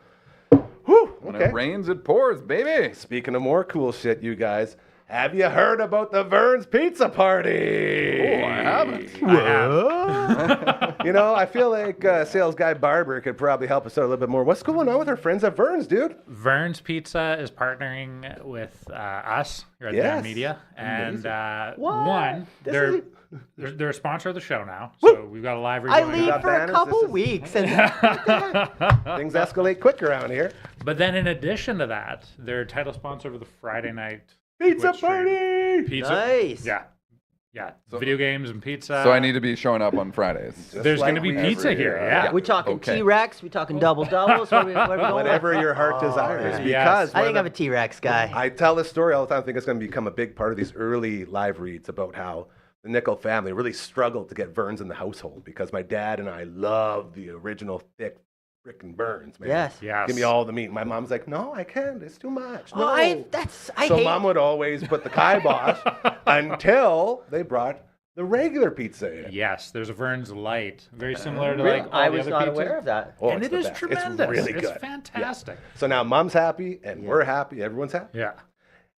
Whew, When okay. it rains, it pours, baby. Speaking of more cool shit, you guys, have you heard about the Vern's Pizza Party? Oh, I haven't. You know, I feel like sales guy Barber could probably help us out a little bit more. What's going on with our friends at Vern's, dude? Vern's Pizza is partnering with us here at Yes. Dan Media, and What? one, This they're, is- they're they're a sponsor of the show now. So we've got a live read I going leave on. for a banners, couple this is- weeks, and Things escalate quick around here. But then in addition to that, they're title sponsor of the Friday night Pizza Twitch stream. Party! Pizza. nice. Yeah. Video games and pizza. So I need to be showing up on Fridays. There's like going to be we pizza every here. year. Yeah. We talking Okay. T-Rex? We talking double doubles? What are we going Whatever with? your heart desires. yeah. Because I one think of I'm a T-Rex guy. I tell this story all the time. I think it's going to become a big part of these early live reads about how the Nickel family really struggled to get Vern's in the household because my dad and I love the original thick frickin' Vern's, man. Yes. Yes. Give me all the meat. My mom's like, no, I can't. It's too much. No. Oh, I So hate. mom would always put the kibosh until they brought the regular pizza in. Yes, there's a Vern's Light, very similar to Really? like all I the was other not pizzas. aware of that. Oh, And it's it the is best. tremendous. It's really It's good. fantastic. So now mom's happy and we're happy. Everyone's happy. Yeah.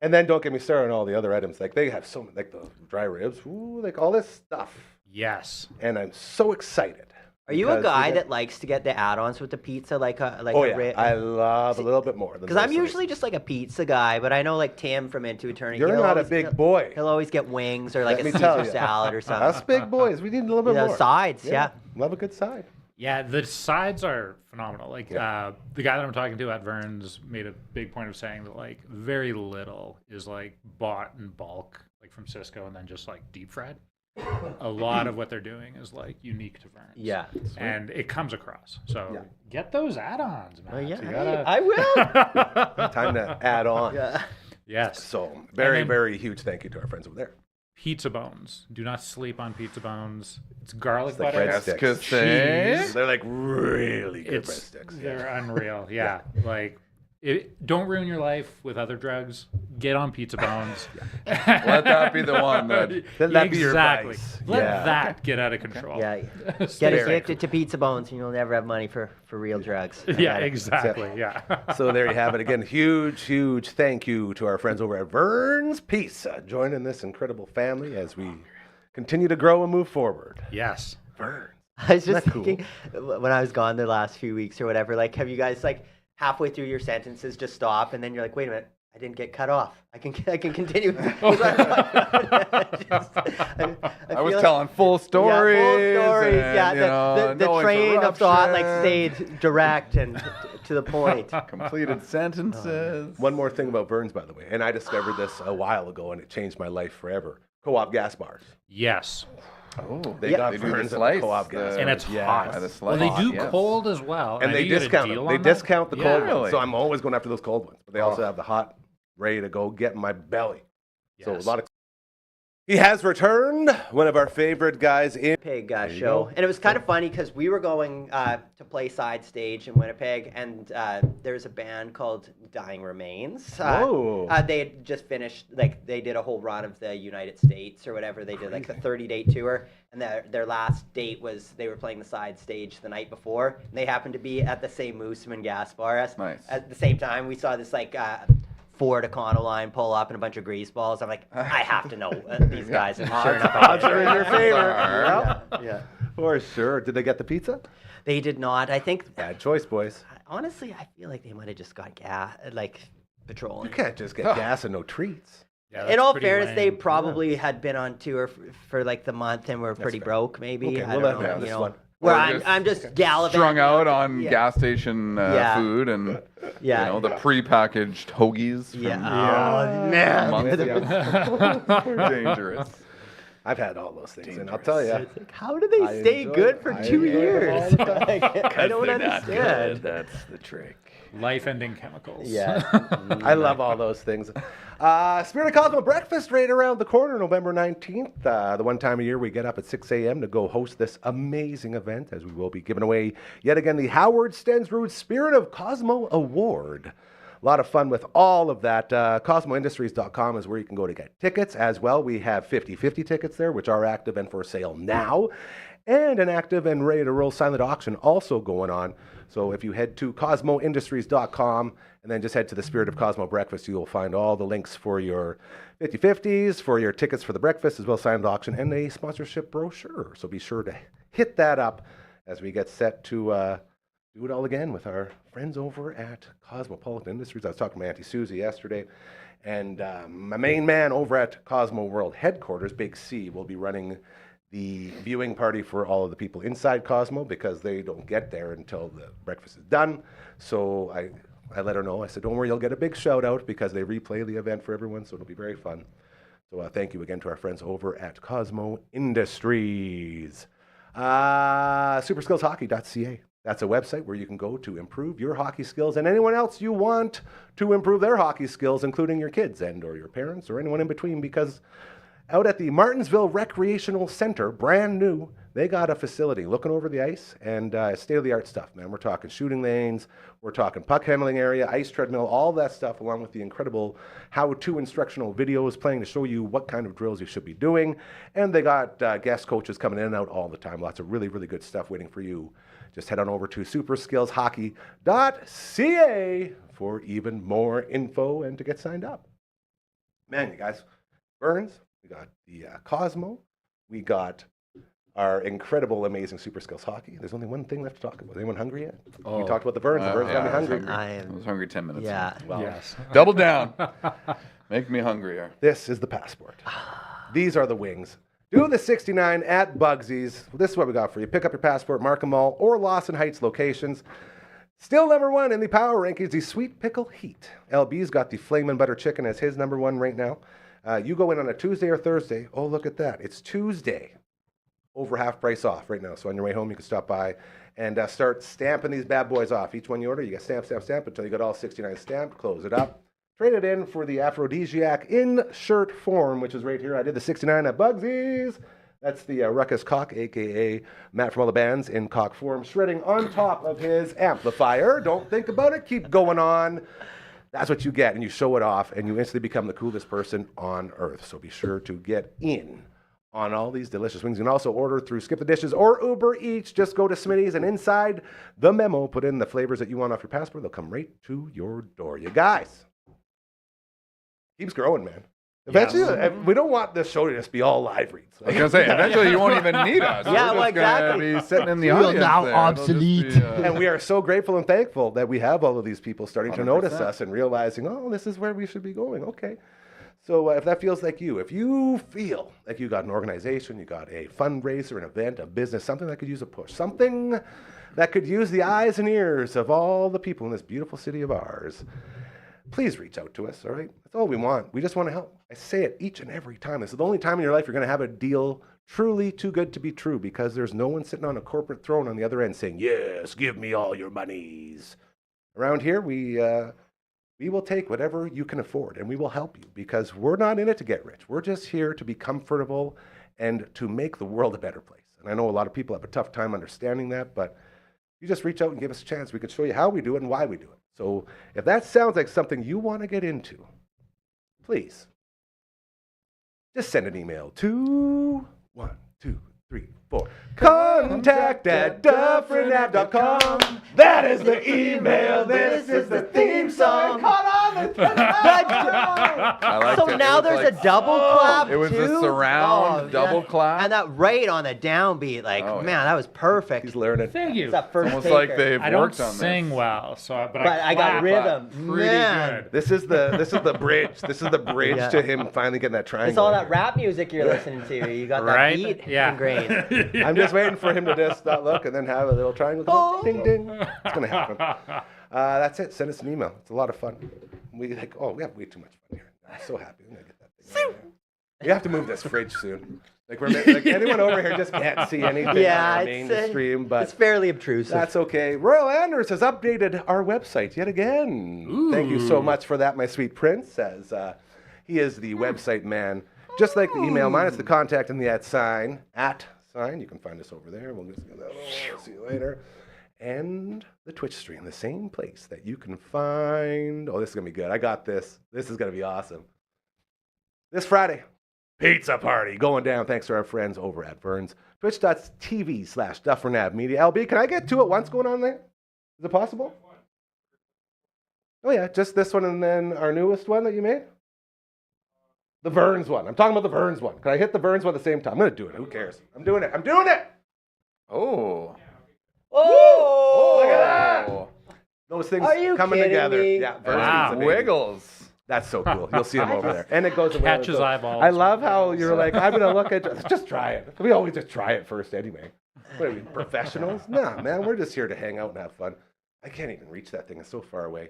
And then don't get me started on all the other items. Like they have so many, like the dry ribs, ooh, like all this stuff. Yes. And I'm so excited. Are you a because we guy get- that likes to get the add-ons with the pizza, like a Oh a yeah, rib? I love a little bit more. Because I'm usually just like a pizza guy, but I know like Tim from Into Eternity. You're he'll not a always- big boy. He'll always get wings or like Let a me tell Caesar ya. salad or something. Us big boys, we need a little bit Yeah, more. sides, yeah. Love a good side. Yeah, the sides are phenomenal. Like the guy that I'm talking to at Vern's made a big point of saying that like very little is like bought in bulk, like from Cisco, and then just like deep fried. A lot of what they're doing is like unique to Vern's. Yeah. And it comes across. So get those add-ons, man. Oh, yeah, So you gotta- I will. Time to add on. Yeah. Yes. So very, then- very huge thank you to our friends over there. Pizza bones. Do not sleep on pizza bones. It's garlic like butter. breadsticks. cheese. They're like really good It's breadsticks. they're unreal. Yeah, like don't ruin your life with other drugs. Get on pizza bones. Let that be the one that. Let that be your exactly. advice. Let Yeah. that get out of control. Yeah. Stay Get safe. addicted to pizza bones and you'll never have money for real drugs. I Yeah, get it. exactly. Yeah. So there you have it. Again, huge thank you to our friends over at Vern's Pizza joining this incredible family as we continue to grow and move forward. Yes. Vern's. I was just Isn't that cool? thinking when I was gone the last few weeks or whatever, like, have you guys like halfway through your sentences just stop and then you're like, wait a minute, I didn't get cut off. I can continue. I was telling full stories. Yeah, full stories. and, Yeah, you know, the no train of thought like interruption, stayed direct and to the point. completed sentences. One more thing about Vern's, by the way, and I discovered this a while ago and it changed my life forever. Co-op gas bars. Yes. Oh, They Yeah. got They do the Vern's and slice, co-op gas the- And it's Yes. hot. Yeah, the Well, they slice, do yes. cold as well. And I they think you get a discount deal them. They on that. discount the Yeah. cold Really? ones. So I'm always going after those cold ones. But they also have the hot, ready to go, get in my belly. So Yes. a lot of. He has returned, one of our favorite guys in. Winnipeg you show, go. and it was kind of funny because we were going to play side stage in Winnipeg, and there's a band called Dying Remains. Whoa. They had just finished, like they did a whole run of the United States or whatever. They did like a 30-day tour, and their last date was they were playing the side stage the night before. And they happened to be at the same Mooseman gas bar as. Nice. At the same time, we saw this like. Ford Econoline pull up and a bunch of grease balls. I'm like, I have to know these guys. And sure enough, I Odds are in your favor. yeah, Yep. yeah. For sure. Did they get the pizza? They did not. I think, Bad choice, boys. honestly, I feel like they might have just got gas, like petrol. You can't just get gas and no treats. Yeah, In that's all pretty fairness, they lame. probably had been on tour for like the month and were pretty fair. broke, maybe. Okay, I we'll don't let know, them you this know. one. Where Or I'm just gallivanting. strung out on Yeah. gas station Yeah. food and Yeah. you know the prepackaged hoagies. From Yeah. Yeah. Oh, man. months ago. Dangerous. I've had all those things, and I'll tell you. It's like, how do they I stay enjoy good it. for I 2 enjoy it years? all the time. Like, I don't understand. That's the trick. Life-ending chemicals. Yeah. I love all those things. Spirit of Cosmo Breakfast right around the corner, November 19th. The one time a year we get up at 6 a.m. to go host this amazing event, as we will be giving away yet again the Howard Stensrud Spirit of Cosmo Award. A lot of fun with all of that. CosmoIndustries.com is where you can go to get tickets as well. We have 50/50 tickets there, which are active and for sale now, and an active and ready to roll silent auction also going on. So if you head to CosmoIndustries.com and then just head to the Spirit of Cosmo Breakfast, you will find all the links for your 50/50s, for your tickets for the breakfast, as well as silent auction and a sponsorship brochure. So be sure to hit that up as we get set to do it all again with our friends over at Cosmopolitan Industries. I was talking to my Auntie Susie yesterday, and my main man over at Cosmo World Headquarters, Big C, will be running the viewing party for all of the people inside Cosmo because they don't get there until the breakfast is done. So I let her know. I said, don't worry, you'll get a big shout out because they replay the event for everyone, so it'll be very fun. So thank you again to our friends over at Cosmo Industries. Superskillshockey.ca. That's a website where you can go to improve your hockey skills and anyone else you want to improve their hockey skills, including your kids and or your parents or anyone in between, because out at the Martinsville Recreational Center, brand new, they got a facility looking over the ice and state-of-the-art stuff, man. We're talking shooting lanes, we're talking puck handling area, ice treadmill, all that stuff, along with the incredible how-to instructional videos playing to show you what kind of drills you should be doing. And they got guest coaches coming in and out all the time. Lots of really, really good stuff waiting for you. Just head on over to superskillshockey.ca for even more info and to get signed up. Man, you guys, Burns, we got the Cosmo, we got our incredible, amazing Super Skills Hockey. There's only one thing left to talk about. Anyone hungry yet? We talked about the Burns. The Burns got me hungry. I was hungry 10 minutes Yeah. ago. Well, Yes. Double down. Make me hungrier. this is the passport. These are the wings. Do the 69 at Bugsy's. This is what we got for you. Pick up your passport, Markham Mall, or Lawson Heights locations. Still number one in the power rankings, the Sweet Pickle Heat. LB's got the Flamin' Butter Chicken as his number one right now. You go in on a Tuesday or Thursday. Oh, look at that. It's Tuesday. Over half price off right now. So on your way home, you can stop by and start stamping these bad boys off. Each one you order, you get stamp until you got all 69 stamped. Close it up. Trade it in for the aphrodisiac in shirt form, which is right here. I did the 69 at Bugsy's. That's the Ruckus Cock, a.k.a. Matt from all the bands in cock form, shredding on top of his amplifier. Don't think about it. Keep going on. That's what you get, and you show it off, and you instantly become the coolest person on earth. So be sure to get in on all these delicious wings. You can also order through Skip the Dishes or Uber Eats. Just go to Smitty's, and inside the memo, put in the flavors that you want off your passport. They'll come right to your door. You guys, keeps growing, man. Eventually, we don't want this show to just be all live reads. I was going to say, eventually you won't even need us. Yeah, We're well, just gonna exactly. be sitting in the We're audience now there. It'll just obsolete. be, And we are so grateful and thankful that we have all of these people starting to notice 100%. us and realizing, oh, this is where we should be going. Okay. So if that feels like you, if you feel like you got an organization, you got a fundraiser, an event, a business, something that could use a push, something that could use the eyes and ears of all the people in this beautiful city of ours, please reach out to us, all right? That's all we want. We just want to help. I say it each and every time. This is the only time in your life you're going to have a deal truly too good to be true, because there's no one sitting on a corporate throne on the other end saying, yes, give me all your monies. Around here, we will take whatever you can afford, and we will help you, because we're not in it to get rich. We're just here to be comfortable and to make the world a better place. And I know a lot of people have a tough time understanding that, but you just reach out and give us a chance. We can show you how we do it and why we do it. So if that sounds like something you want to get into, please just send an email to contact@dufferinav.com. That is the email. This is the theme song. Caught on the I liked So it. now It was there's like- a double clap It was too? a surround double yeah. clap. And that right on the downbeat, like, Oh, man, yeah. that was perfect. He's learning. Thank you. It's that first Almost like taker. they've I don't worked on sing this. well, so But I got clap rhythm. pretty Man. good. This is the bridge. This is the bridge Yeah. to him finally getting that triangle. It's all that rap music you're listening to. You got that Right? beat Yeah. ingrained. I'm just waiting for him to just not look and then have a little triangle. Oh. Ding, ding. It's going to happen. That's it. Send us an email. It's a lot of fun. We have way too much fun here. I'm so happy. I'm going to get that thing. Right there. We have to move this fridge soon. Like anyone over here just can't see anything Yeah, on our it's, mainstream, but it's fairly obtrusive. that's okay. Royal Anders has updated our website yet again. Thank you so much for that, my sweet prince, as he is the website man. Just like the email, mine is the contact and the @ sign. You can find us over there. We'll just get that. See you later. and the Twitch stream, the same place that you can find. Oh, this is going to be good. I got this. This is going to be awesome. This Friday, pizza party going down thanks to our friends over at Vern's. Twitch.tv/Dufferin Ave Media. LB, can I get two at once going on there? Is it possible? Oh, yeah, just this one and then our newest one that you made? The Vern's one. I'm talking about the Vern's one. Can I hit the Vern's one at the same time? I'm going to do it. Who cares? I'm doing it. I'm doing it. Oh. Oh! Look at that. Those things Are you coming kidding together. me? Yeah, Vern's Wow. pizza, baby. Wiggles. That's so cool. You'll see them over there. And it goes away. Catches eyeballs. I love how you're like, I'm going to look at just try it. We always just try it first anyway. What are we, professionals? Nah, man, we're just here to hang out and have fun. I can't even reach that thing. It's so far away.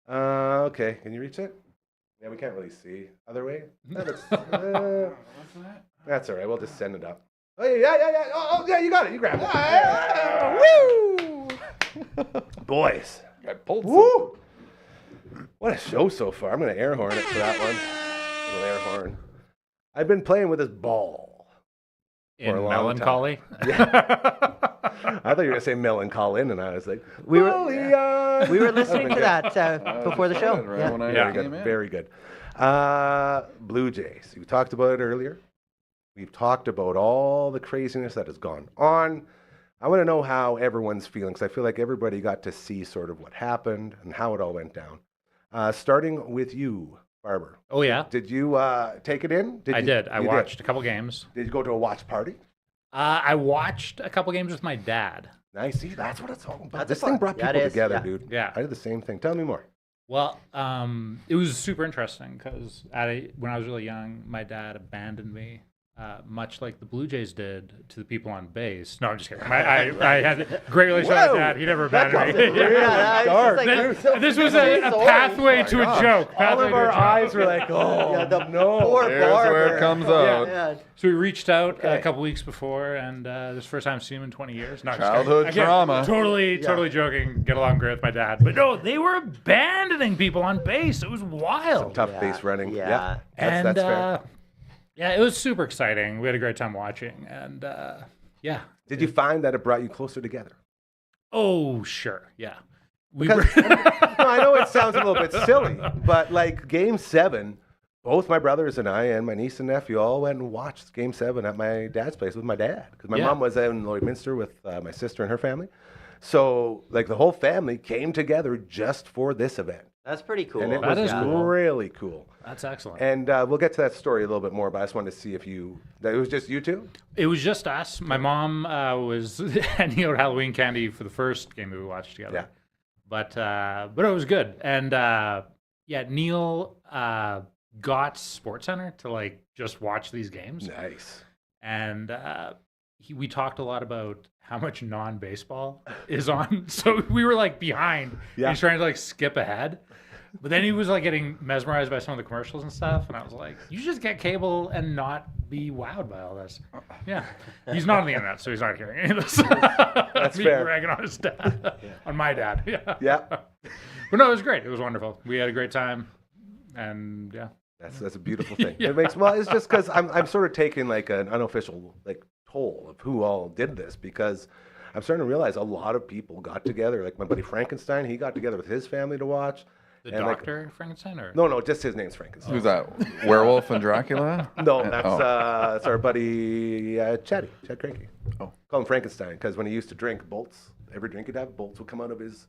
Okay, can you reach it? Yeah, we can't really see. Other way? That looks, that's all right. We'll just send it up. Oh, yeah. Oh, yeah, you got it. You grabbed it. Woo! Boys. I pulled some. Woo! What a show so far. I'm going to air horn it for that one. Little air horn. I've been playing with this ball. In for a long melancholy. I thought you were going to say melancholy, and I was like, We were listening to that before the Good, show. right Yeah. when I Very came good. in. Very good. Blue Jays. We talked about it earlier. We've talked about all the craziness that has gone on. I want to know how everyone's feeling, because I feel like everybody got to see sort of what happened and how it all went down. Starting with you, Barber. Oh, yeah. Did you take it in? I did. I watched a couple games. Did you go to a watch party? I watched a couple games with my dad. Nice. See, that's what it's all about. That's This fun. thing brought Yeah, it people is. together, Yeah. dude. Yeah. I did the same thing. Tell me more. Well, it was super interesting because when I was really young, my dad abandoned me, much like the Blue Jays did to the people on base. No, I'm just kidding. I had a great relationship with my dad. He never abandoned me. Yeah, Dark. This was a pathway to a joke. All Pathway of to our a joke. eyes were like, oh, Yeah, the no. poor Here's where it Barber. comes out. Yeah. So we reached out Okay. a couple weeks before, and this is the first time I've seen him in 20 years. No, I'm just Childhood kidding. Again, trauma. Totally joking. Get along great with my dad. But no, they were abandoning people on base. It was wild. Tough Yeah. base running. Yeah. That's fair. Yeah, it was super exciting. We had a great time watching, and yeah. Did you find that it brought you closer together? Oh, sure. Yeah. We Because were. no, I know it sounds a little bit silly, but like Game 7, both my brothers and I and my niece and nephew all went and watched Game 7 at my dad's place with my dad. Because my Yeah. mom was in Lloydminster with my sister and her family. So like the whole family came together just for this event. That's pretty cool. And it That was is cool. really cool. That's excellent. And we'll get to that story a little bit more, but I just wanted to see if it was just you two? It was just us. My mom was handing out Halloween candy for the first game that we watched together. Yeah. But it was good. And yeah, Neil got SportsCenter to like just watch these games. Nice. And we talked a lot about how much non-baseball is on. So we were like behind. Yeah. He's trying to like skip ahead. But then he was like getting mesmerized by some of the commercials and stuff. And I was like, you just get cable and not be wowed by all this. Yeah. He's not on the internet, so he's not hearing any of this. That's me fair. bragging on his dad. On my dad. Yeah. Yeah. But no, it was great. It was wonderful. We had a great time. And yeah. That's a beautiful thing. It makes it's just because I'm sort of taking like an unofficial like toll of who all did this, because I'm starting to realize a lot of people got together. Like my buddy Frankenstein, he got together with his family to watch. The And, like, Dr. Frankenstein? Or? No, just his name's Frankenstein. Who's that? Werewolf and Dracula? No, that's Oh. that's our buddy Chad Cranky. Oh. Call him Frankenstein because when he used to drink, bolts, every drink he'd have, bolts would come out of his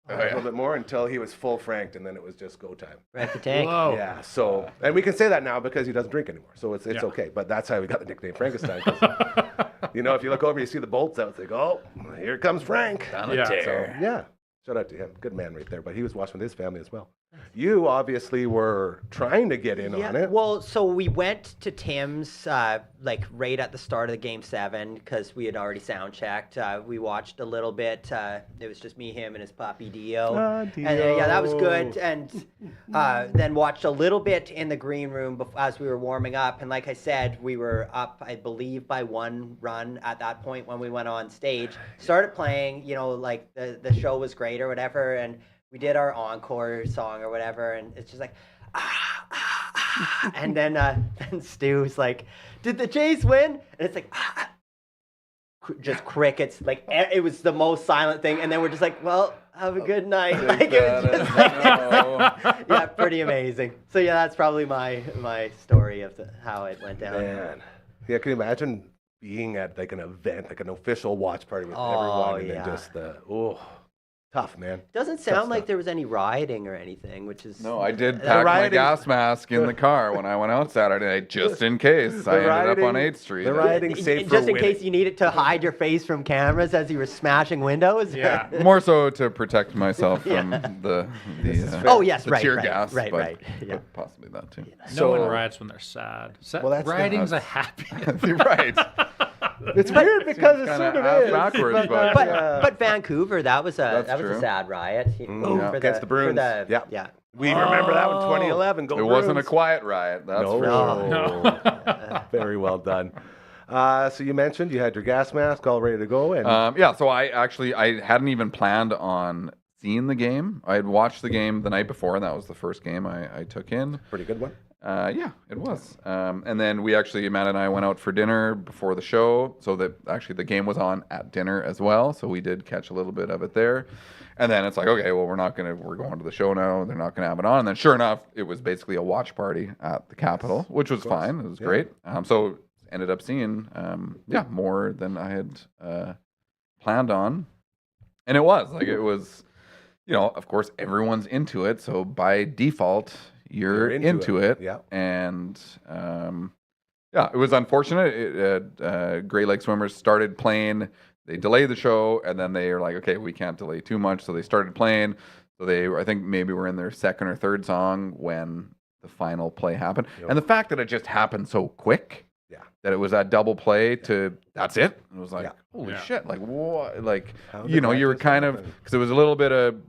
a yeah. little bit more until he was full franked, and then it was just go time. Right the tank. Whoa. Yeah, so, and we can say that now because he doesn't drink anymore, so it's Yeah. okay. But that's how we got the nickname Frankenstein. 'Cause, you know, if you look over, you see the bolts out, it's like, oh, here comes Frank. Yeah. So, yeah, shout out to him. Good man right there. But he was watching with his family as well. You obviously were trying to get in on it. Well, so we went to Tim's like right at the start of the Game 7 because we had already sound checked. We watched a little bit. It was just me, him, and his puppy Dio. And yeah, that was good. And then watched a little bit in the green room as we were warming up. And like I said, we were up, I believe, by 1 run at that point when we went on stage. Started playing, you know, like the show was great or whatever. And we did our encore song or whatever, and it's just like, and then Stu's like, "Did the Jays win?" And it's like, just crickets. Like it was the most silent thing, and then we're just like, well, have a good night. Like it was just yeah, pretty amazing. So yeah, that's probably my story of how it went down. Man, yeah, can you imagine being at like an event, like an official watch party with everyone, and then just tough, man. Doesn't sound like there was any rioting or anything, which is No, I did pack my gas mask in the car when I went out Saturday, just in case. I ended up on 8th Street. The rioting safe just for in case you needed to hide your face from cameras as you were smashing windows. Yeah. More so to protect myself from the Oh yes, the right, tear right, gas, right, but, right. Yeah. but possibly that too. No one riots when they're sad. Well, that's Rioting's a happy. Right. It's weird because it kinda sort of half is. backwards, but- But Vancouver, that was a true. sad riot. Yeah. Against the Bruins. Yeah. We remember that one, 2011. Go It wasn't a Bruins. quiet riot, that's for sure. No. Very well done. So you mentioned you had your gas mask all ready to go, and So I hadn't even planned on seeing the game. I had watched the game the night before, and that was the first game I took in. pretty good one. Yeah, it was. And then Matt and I went out for dinner before the show, so that actually the game was on at dinner as well. So we did catch a little bit of it there. And then it's like, okay, well, we're going to the show now. They're not going to have it on. And then sure enough, it was basically a watch party at the Capitol, which was fine. It was great. So ended up seeing, more than I had planned on. And it was, of course, everyone's into it. So by default, you're into it. Yeah. And it was unfortunate. Great Lake Swimmers started playing. They delayed the show, and then they were like, okay, we can't delay too much. So they started playing. So I think maybe were in their second or third song when the final play happened. Yep. And the fact that it just happened so quick, that it was that double play to that's it. It was like, holy shit! Like what? Like you were kind of because it was a little bit of.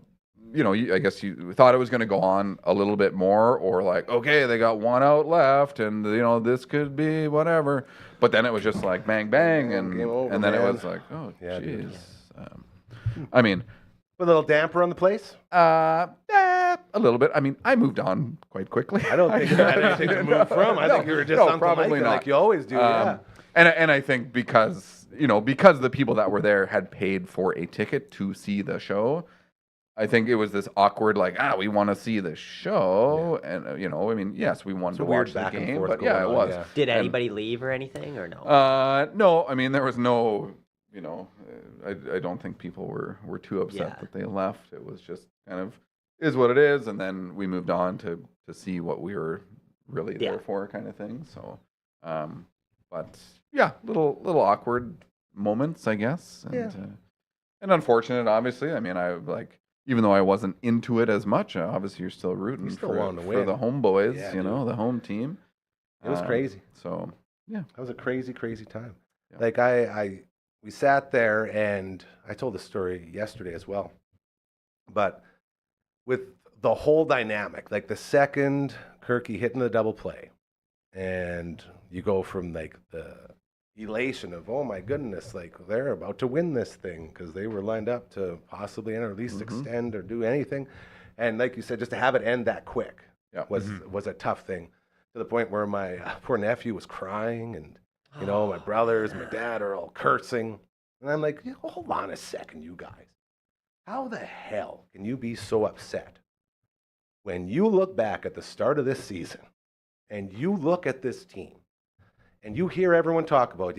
I guess you thought it was going to go on a little bit more, or like, okay, they got one out left, and this could be whatever. But then it was just like bang, bang, and game over, and then man. it was like, oh, Yeah, jeez. dude. I mean, A little damper on the place. a little bit. I mean, I moved on quite quickly. I don't think you had anything to move from. I think you were just on probably not. like you always do. And I think because the people that were there had paid for a ticket to see the show. I think it was this awkward, we want to see the show, and I mean, yes, we wanted to weird watch the back and game, forth but going it on, was. yeah. Did anybody leave or anything, or no? No, I mean, there was no, I don't think people were too upset that they left. It was just kind of is what it is, and then we moved on to see what we were really there for, kind of thing. So, but yeah, little awkward moments, I guess, and unfortunate, obviously. I mean, even though I wasn't into it as much, obviously you're still rooting still for wanted to win. the homeboys, Yeah, the home team. It was crazy. So, yeah. That was a crazy, crazy time. Yeah. Like we sat there, and I told the story yesterday as well. But with the whole dynamic, like the second Kirky hitting the double play, and you go from like the elation of, oh my goodness, like they're about to win this thing because they were lined up to possibly enter, at least extend or do anything. And like you said, just to have it end that quick was a tough thing, to the point where my poor nephew was crying, and my brothers, my dad are all cursing. And I'm like, hold on a second, you guys. How the hell can you be so upset when you look back at the start of this season and you look at this team and you hear everyone talk about,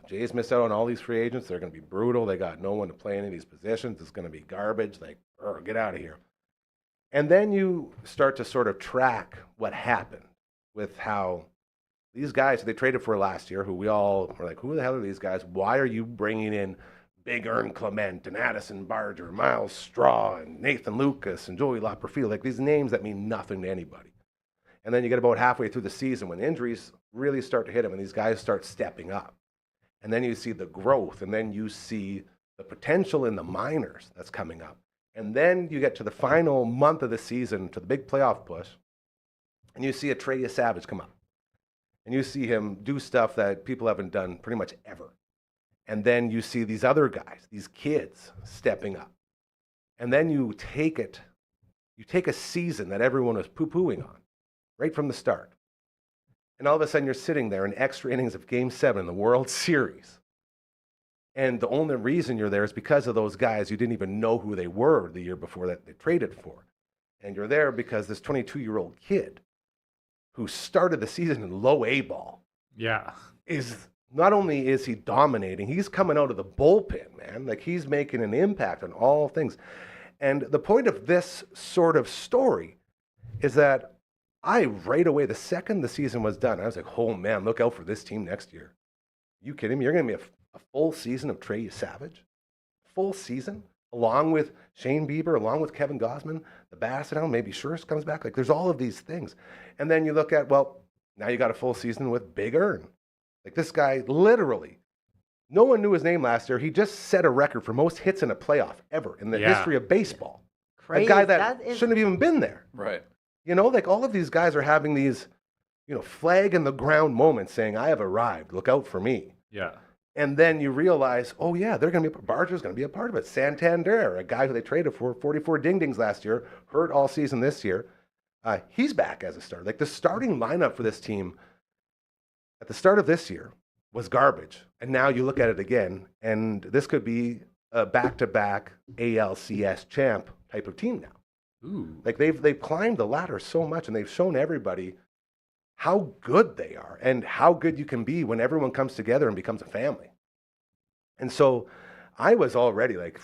Jays missed out on all these free agents. They're going to be brutal. They got no one to play any of these positions. It's going to be garbage. Like, get out of here. And then you start to sort of track what happened with how these guys they traded for last year, who we all were like, who the hell are these guys? Why are you bringing in Big Ern Clement and Addison Barger, Miles Straw and Nathan Lucas and Joey Lapperfield? Like these names that mean nothing to anybody. And then you get about halfway through the season when injuries really start to hit them and these guys start stepping up. And then you see the growth, and then you see the potential in the minors that's coming up. And then you get to the final month of the season, to the big playoff push, and you see a Trey Savage come up. And you see him do stuff that people haven't done pretty much ever. And then you see these other guys, these kids, stepping up. And then you take a season that everyone was poo-pooing on, right from the start. And all of a sudden you're sitting there in extra innings of Game 7 in the World Series. And the only reason you're there is because of those guys you didn't even know who they were the year before that they traded for. And you're there because this 22-year-old kid who started the season in low A ball Yeah. is not only is he dominating, he's coming out of the bullpen, man. Like he's making an impact on all things. And the point of this sort of story is that I right away, the second the season was done, I was like, oh man, look out for this team next year. You kidding me? You're going to be a full season of Trey Savage? Full season? Along with Shane Bieber, along with Kevin Gosman, the Bassett Hound, maybe Schurz comes back. Like there's all of these things. And then you look at, well, now you got a full season with Big Earn. Like this guy, literally, no one knew his name last year. He just set a record for most hits in a playoff ever in the history of baseball. Crazy. A guy that shouldn't have even been there. Right. You know, like all of these guys are having these, flag in the ground moments saying, I have arrived. Look out for me. Yeah. And then you realize, oh yeah, they're going to be, Barger's going to be a part of it. Santander, a guy who they traded for 44 ding-dings last year, hurt all season this year. He's back as a starter. Like the starting lineup for this team at the start of this year was garbage. And now you look at it again, and this could be a back-to-back ALCS champ type of team now. Ooh. Like they've climbed the ladder so much, and they've shown everybody how good they are and how good you can be when everyone comes together and becomes a family. And so I was already like,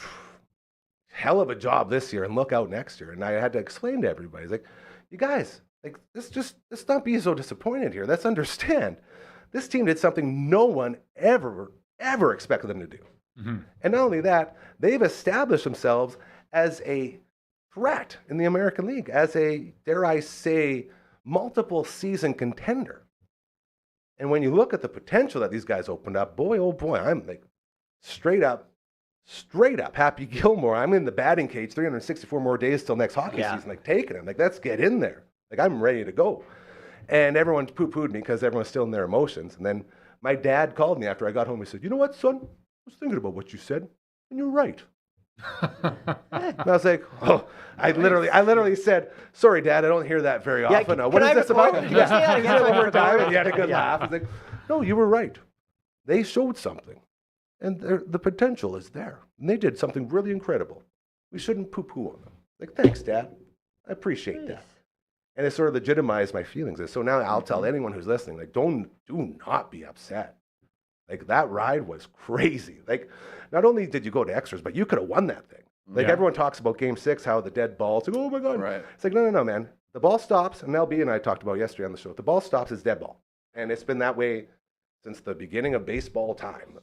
hell of a job this year, and look out next year. And I had to explain to everybody, like, you guys, like let's not be so disappointed here. Let's understand. This team did something no one ever expected them to do. Mm-hmm. And not only that, they've established themselves as a threat in the American League, as a, dare I say, multiple season contender. And when you look at the potential that these guys opened up, boy, oh boy, I'm like straight up Happy Gilmore. I'm in the batting cage 364 more days till next hockey season, like taking him. Like, let's get in there. Like, I'm ready to go. And everyone poo-pooed me because everyone's still in their emotions. And then my dad called me after I got home. He said, you know what, son? I was thinking about what you said, and you're right. And I was like, oh, I literally said, sorry, Dad, I don't hear that very often. What is this about? Can you say that again one more time? And he had a good laugh. I was like, no, you were right. They showed something, and the potential is there. And they did something really incredible. We shouldn't poo-poo on them. Like, thanks, Dad. I appreciate that. And it sort of legitimized my feelings. And so now I'll tell anyone who's listening, like, do not be upset. Like, that ride was crazy. Like, not only did you go to extras, but you could have won that thing. Like, everyone talks about Game 6, how the dead ball. It's like, oh, my God. Right. It's like, no, man. The ball stops, and LB and I talked about yesterday on the show. The ball stops, it's dead ball. And it's been that way since the beginning of baseball time.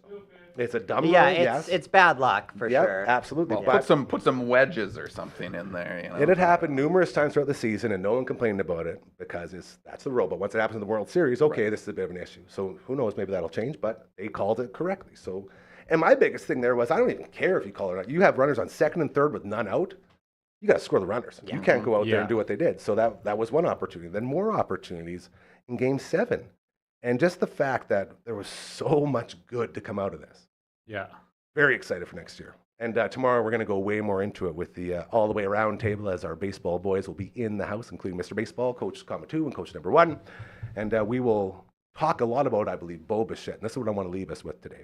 It's a dumb road, yes. It's bad luck for sure. Absolutely. Well, But put some wedges or something in there. You know? it had happened numerous times throughout the season, and no one complained about it because that's the rule. But once it happens in the World Series, okay, this is a bit of an issue. So who knows? Maybe that'll change. But they called it correctly. So, and my biggest thing there was I don't even care if you call it or not. You have runners on second and third with none out. You got to score the runners. You can't go out there and do what they did. So that was one opportunity. Then more opportunities in Game 7, and just the fact that there was so much good to come out of this. Yeah. Very excited for next year. And tomorrow we're going to go way more into it with the all the way around table, as our baseball boys will be in the house, including Mr. Baseball, Coach Comma 2 and Coach Number 1. And we will talk a lot about, I believe, Bo Bichette. And this is what I want to leave us with today.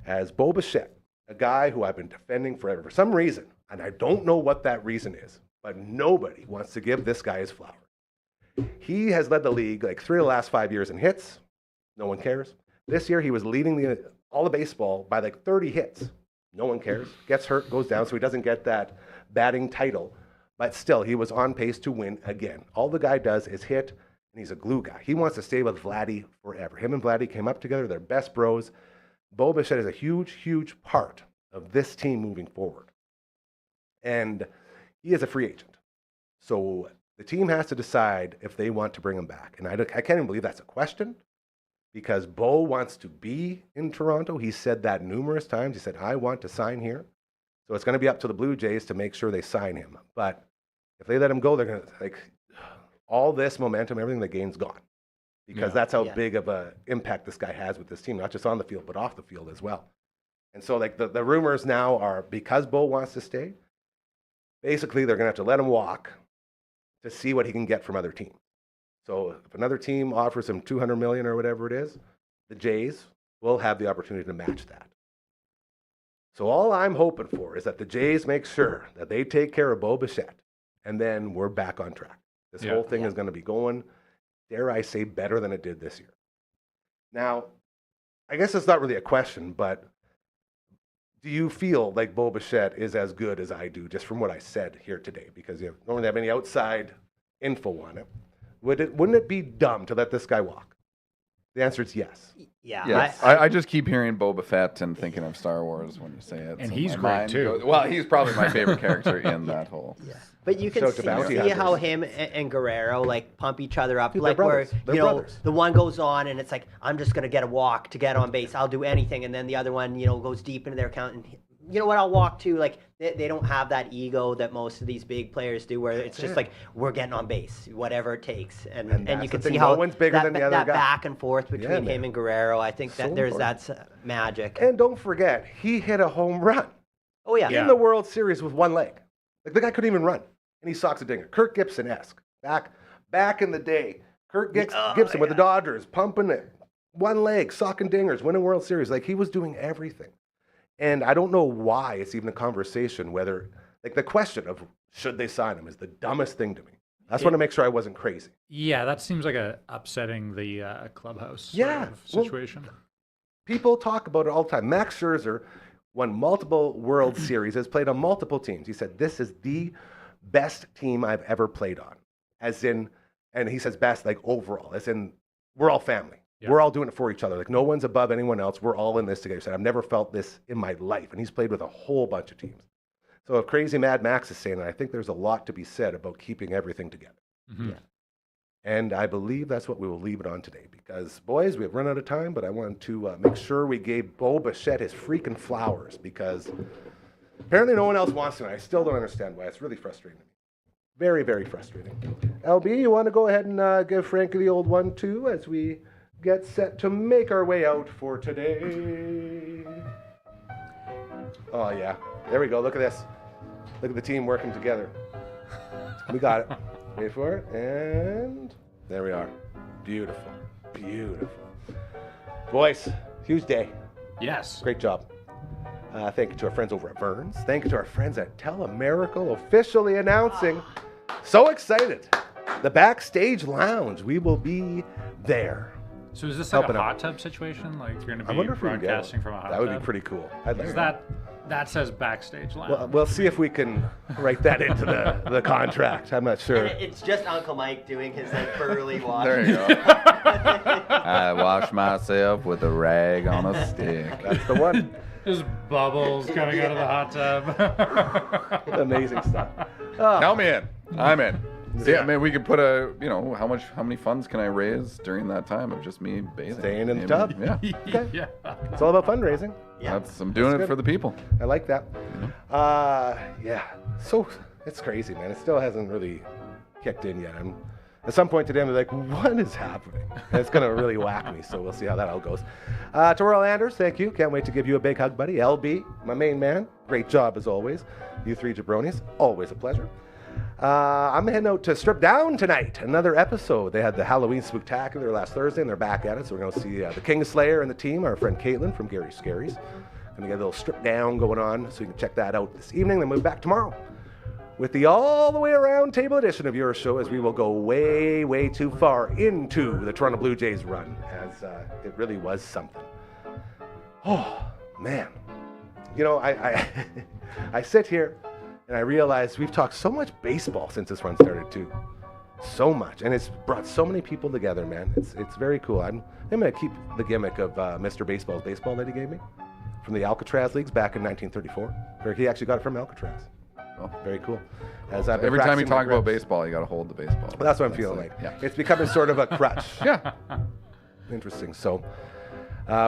As Bo Bichette, a guy who I've been defending forever for some reason, and I don't know what that reason is, but nobody wants to give this guy his flower. He has led the league like 3 of the last 5 years in hits. No one cares. This year he was leading all of baseball by like 30 hits. No one cares. Gets hurt, goes down, so he doesn't get that batting title. But still, he was on pace to win again. All the guy does is hit, and he's a glue guy. He wants to stay with Vladdy forever. Him and Vladdy came up together. They're best bros. Bo Bichette is a huge, huge part of this team moving forward. And he is a free agent. So the team has to decide if they want to bring him back. And I can't even believe that's a question, because Bo wants to be in Toronto. He said that numerous times. He said, I want to sign here. So it's going to be up to the Blue Jays to make sure they sign him. But if they let him go, they're going to, like, all this momentum, everything they gain's gone. Because that's how big of an impact this guy has with this team, not just on the field, but off the field as well. And so, like, the rumors now are, because Bo wants to stay, basically they're going to have to let him walk to see what he can get from other teams. So if another team offers him $200 million or whatever it is, the Jays will have the opportunity to match that. So all I'm hoping for is that the Jays make sure that they take care of Bo Bichette, and then we're back on track. This whole thing is going to be going, dare I say, better than it did this year. Now, I guess it's not really a question, but do you feel like Bo Bichette is as good as I do, just from what I said here today? Because you don't really have any outside info on it. Wouldn't it be dumb to let this guy walk? The answer is yes. Yeah. Yes. I just keep hearing Boba Fett and thinking of Star Wars when you say it. And so he's my great, mind too. well, he's probably my favorite character in that whole. Yeah. But you can Shout to Bounty see how Hunters. him and Guerrero like pump each other up. Dude, they're Like where brothers. They're brothers. the one goes on and it's like, I'm just gonna get a walk to get on base. I'll do anything. And then the other one, goes deep into their account and you know what, I'll walk too. Like they don't have that ego that most of these big players do, where it's just like we're getting on base, whatever it takes. And that's you can the thing, see no how one's bigger that, than the other that guy. back and forth between man. him and Guerrero. I think that So there's important. that's magic. And don't forget, he hit a home run Oh yeah. in the World Series with one leg. Like the guy couldn't even run, and he socks a dinger. Kirk Gibson-esque. Back in the day, Gibson with the Dodgers, pumping it, one leg, socking dingers, winning World Series. Like he was doing everything. And I don't know why it's even a conversation, whether, like the question of should they sign him is the dumbest thing to me. I just want to make sure I wasn't crazy. Yeah, that seems like upsetting the clubhouse sort Yeah, of well, situation. People talk about it all the time. Max Scherzer won multiple World Series, has played on multiple teams. He said, this is the best team I've ever played on. As in, and he says best like overall, as in we're all family. Yeah. We're all doing it for each other. Like no one's above anyone else. We're all in this together. He said, I've never felt this in my life. And he's played with a whole bunch of teams. So if Crazy Mad Max is saying that, I think there's a lot to be said about keeping everything together. Mhm. And I believe that's what we will leave it on today. Because, boys, we have run out of time, but I wanted to make sure we gave Bo Bichette his freaking flowers. Because apparently no one else wants to. And I still don't understand why. It's really frustrating. Very, very frustrating. LB, you want to go ahead and give Frankie the old 1-2 as we get set to make our way out for today. Oh, yeah. There we go. Look at this. Look at the team working together. We got it. Wait for it. And there we are. Beautiful. Beautiful. Boys, huge day. Yes. Great job. Thank you to our friends over at Burns. Thank you to our friends at Telemiracle officially announcing, so excited, the Backstage Lounge. We will be there. So is this like Helping a out. hot tub situation? Like you're going to I be wonder if we can get broadcasting one. from a hot That tub? would be pretty cool. I'd like Because that says backstage lounge. Well, we'll see if we can write that into the contract. I'm not sure. And it's just Uncle Mike doing his like burly walk. There you go. I wash myself with a rag on a stick. That's the one. Just bubbles coming out of the hot tub. Amazing stuff. Count me in. I'm in. See, I mean, we could put how many funds can I raise during that time of just me bathing? Staying in the Maybe. tub. Yeah. Yeah. It's all about fundraising. Yeah. I'm doing That's it for good. the people. I like that. Yeah. So it's crazy, man. It still hasn't really kicked in yet. At some point today, I'm like, what is happening? And it's going to really whack me, so we'll see how that all goes. To Royal Anders, thank you. Can't wait to give you a big hug, buddy. LB, my main man, great job as always. You three jabronis, always a pleasure. I'm heading out to Strip Down tonight, another episode. They had the Halloween Spooktacular last Thursday, and they're back at it, so we're going to see the Kingslayer and the team, our friend Caitlin from Gary Scaries. Going to get a little Strip Down going on, so you can check that out this evening, then move back tomorrow with the all the way around table edition of your show, as we will go way, way too far into the Toronto Blue Jays run, as it really was something. Oh, man. You know, I sit here and I realize we've talked so much baseball since this run started, too. So much. And it's brought so many people together, man. It's very cool. I'm going to keep the gimmick of Mr. Baseball's baseball that he gave me from the Alcatraz Leagues back in 1934. Where he actually got it from Alcatraz. Oh. Very cool. As I've been Every time you practicing my talk about grips. baseball, you got to hold the baseball. Well, that's what I'm feeling like. Yeah. It's becoming sort of a crutch. Yeah. Interesting. So,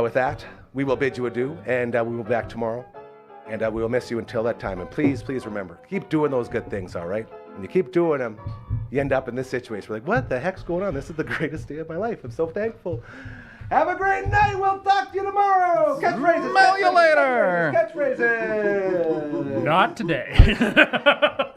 with that, we will bid you adieu, and we will be back tomorrow. And we will miss you until that time. And please, please remember, keep doing those good things, all right? When you keep doing them, you end up in this situation. We're like, what the heck's going on? This is the greatest day of my life. I'm so thankful. Have a great night. We'll talk to you tomorrow. Catchphrases. Smell you later. Catchphrases. Not today.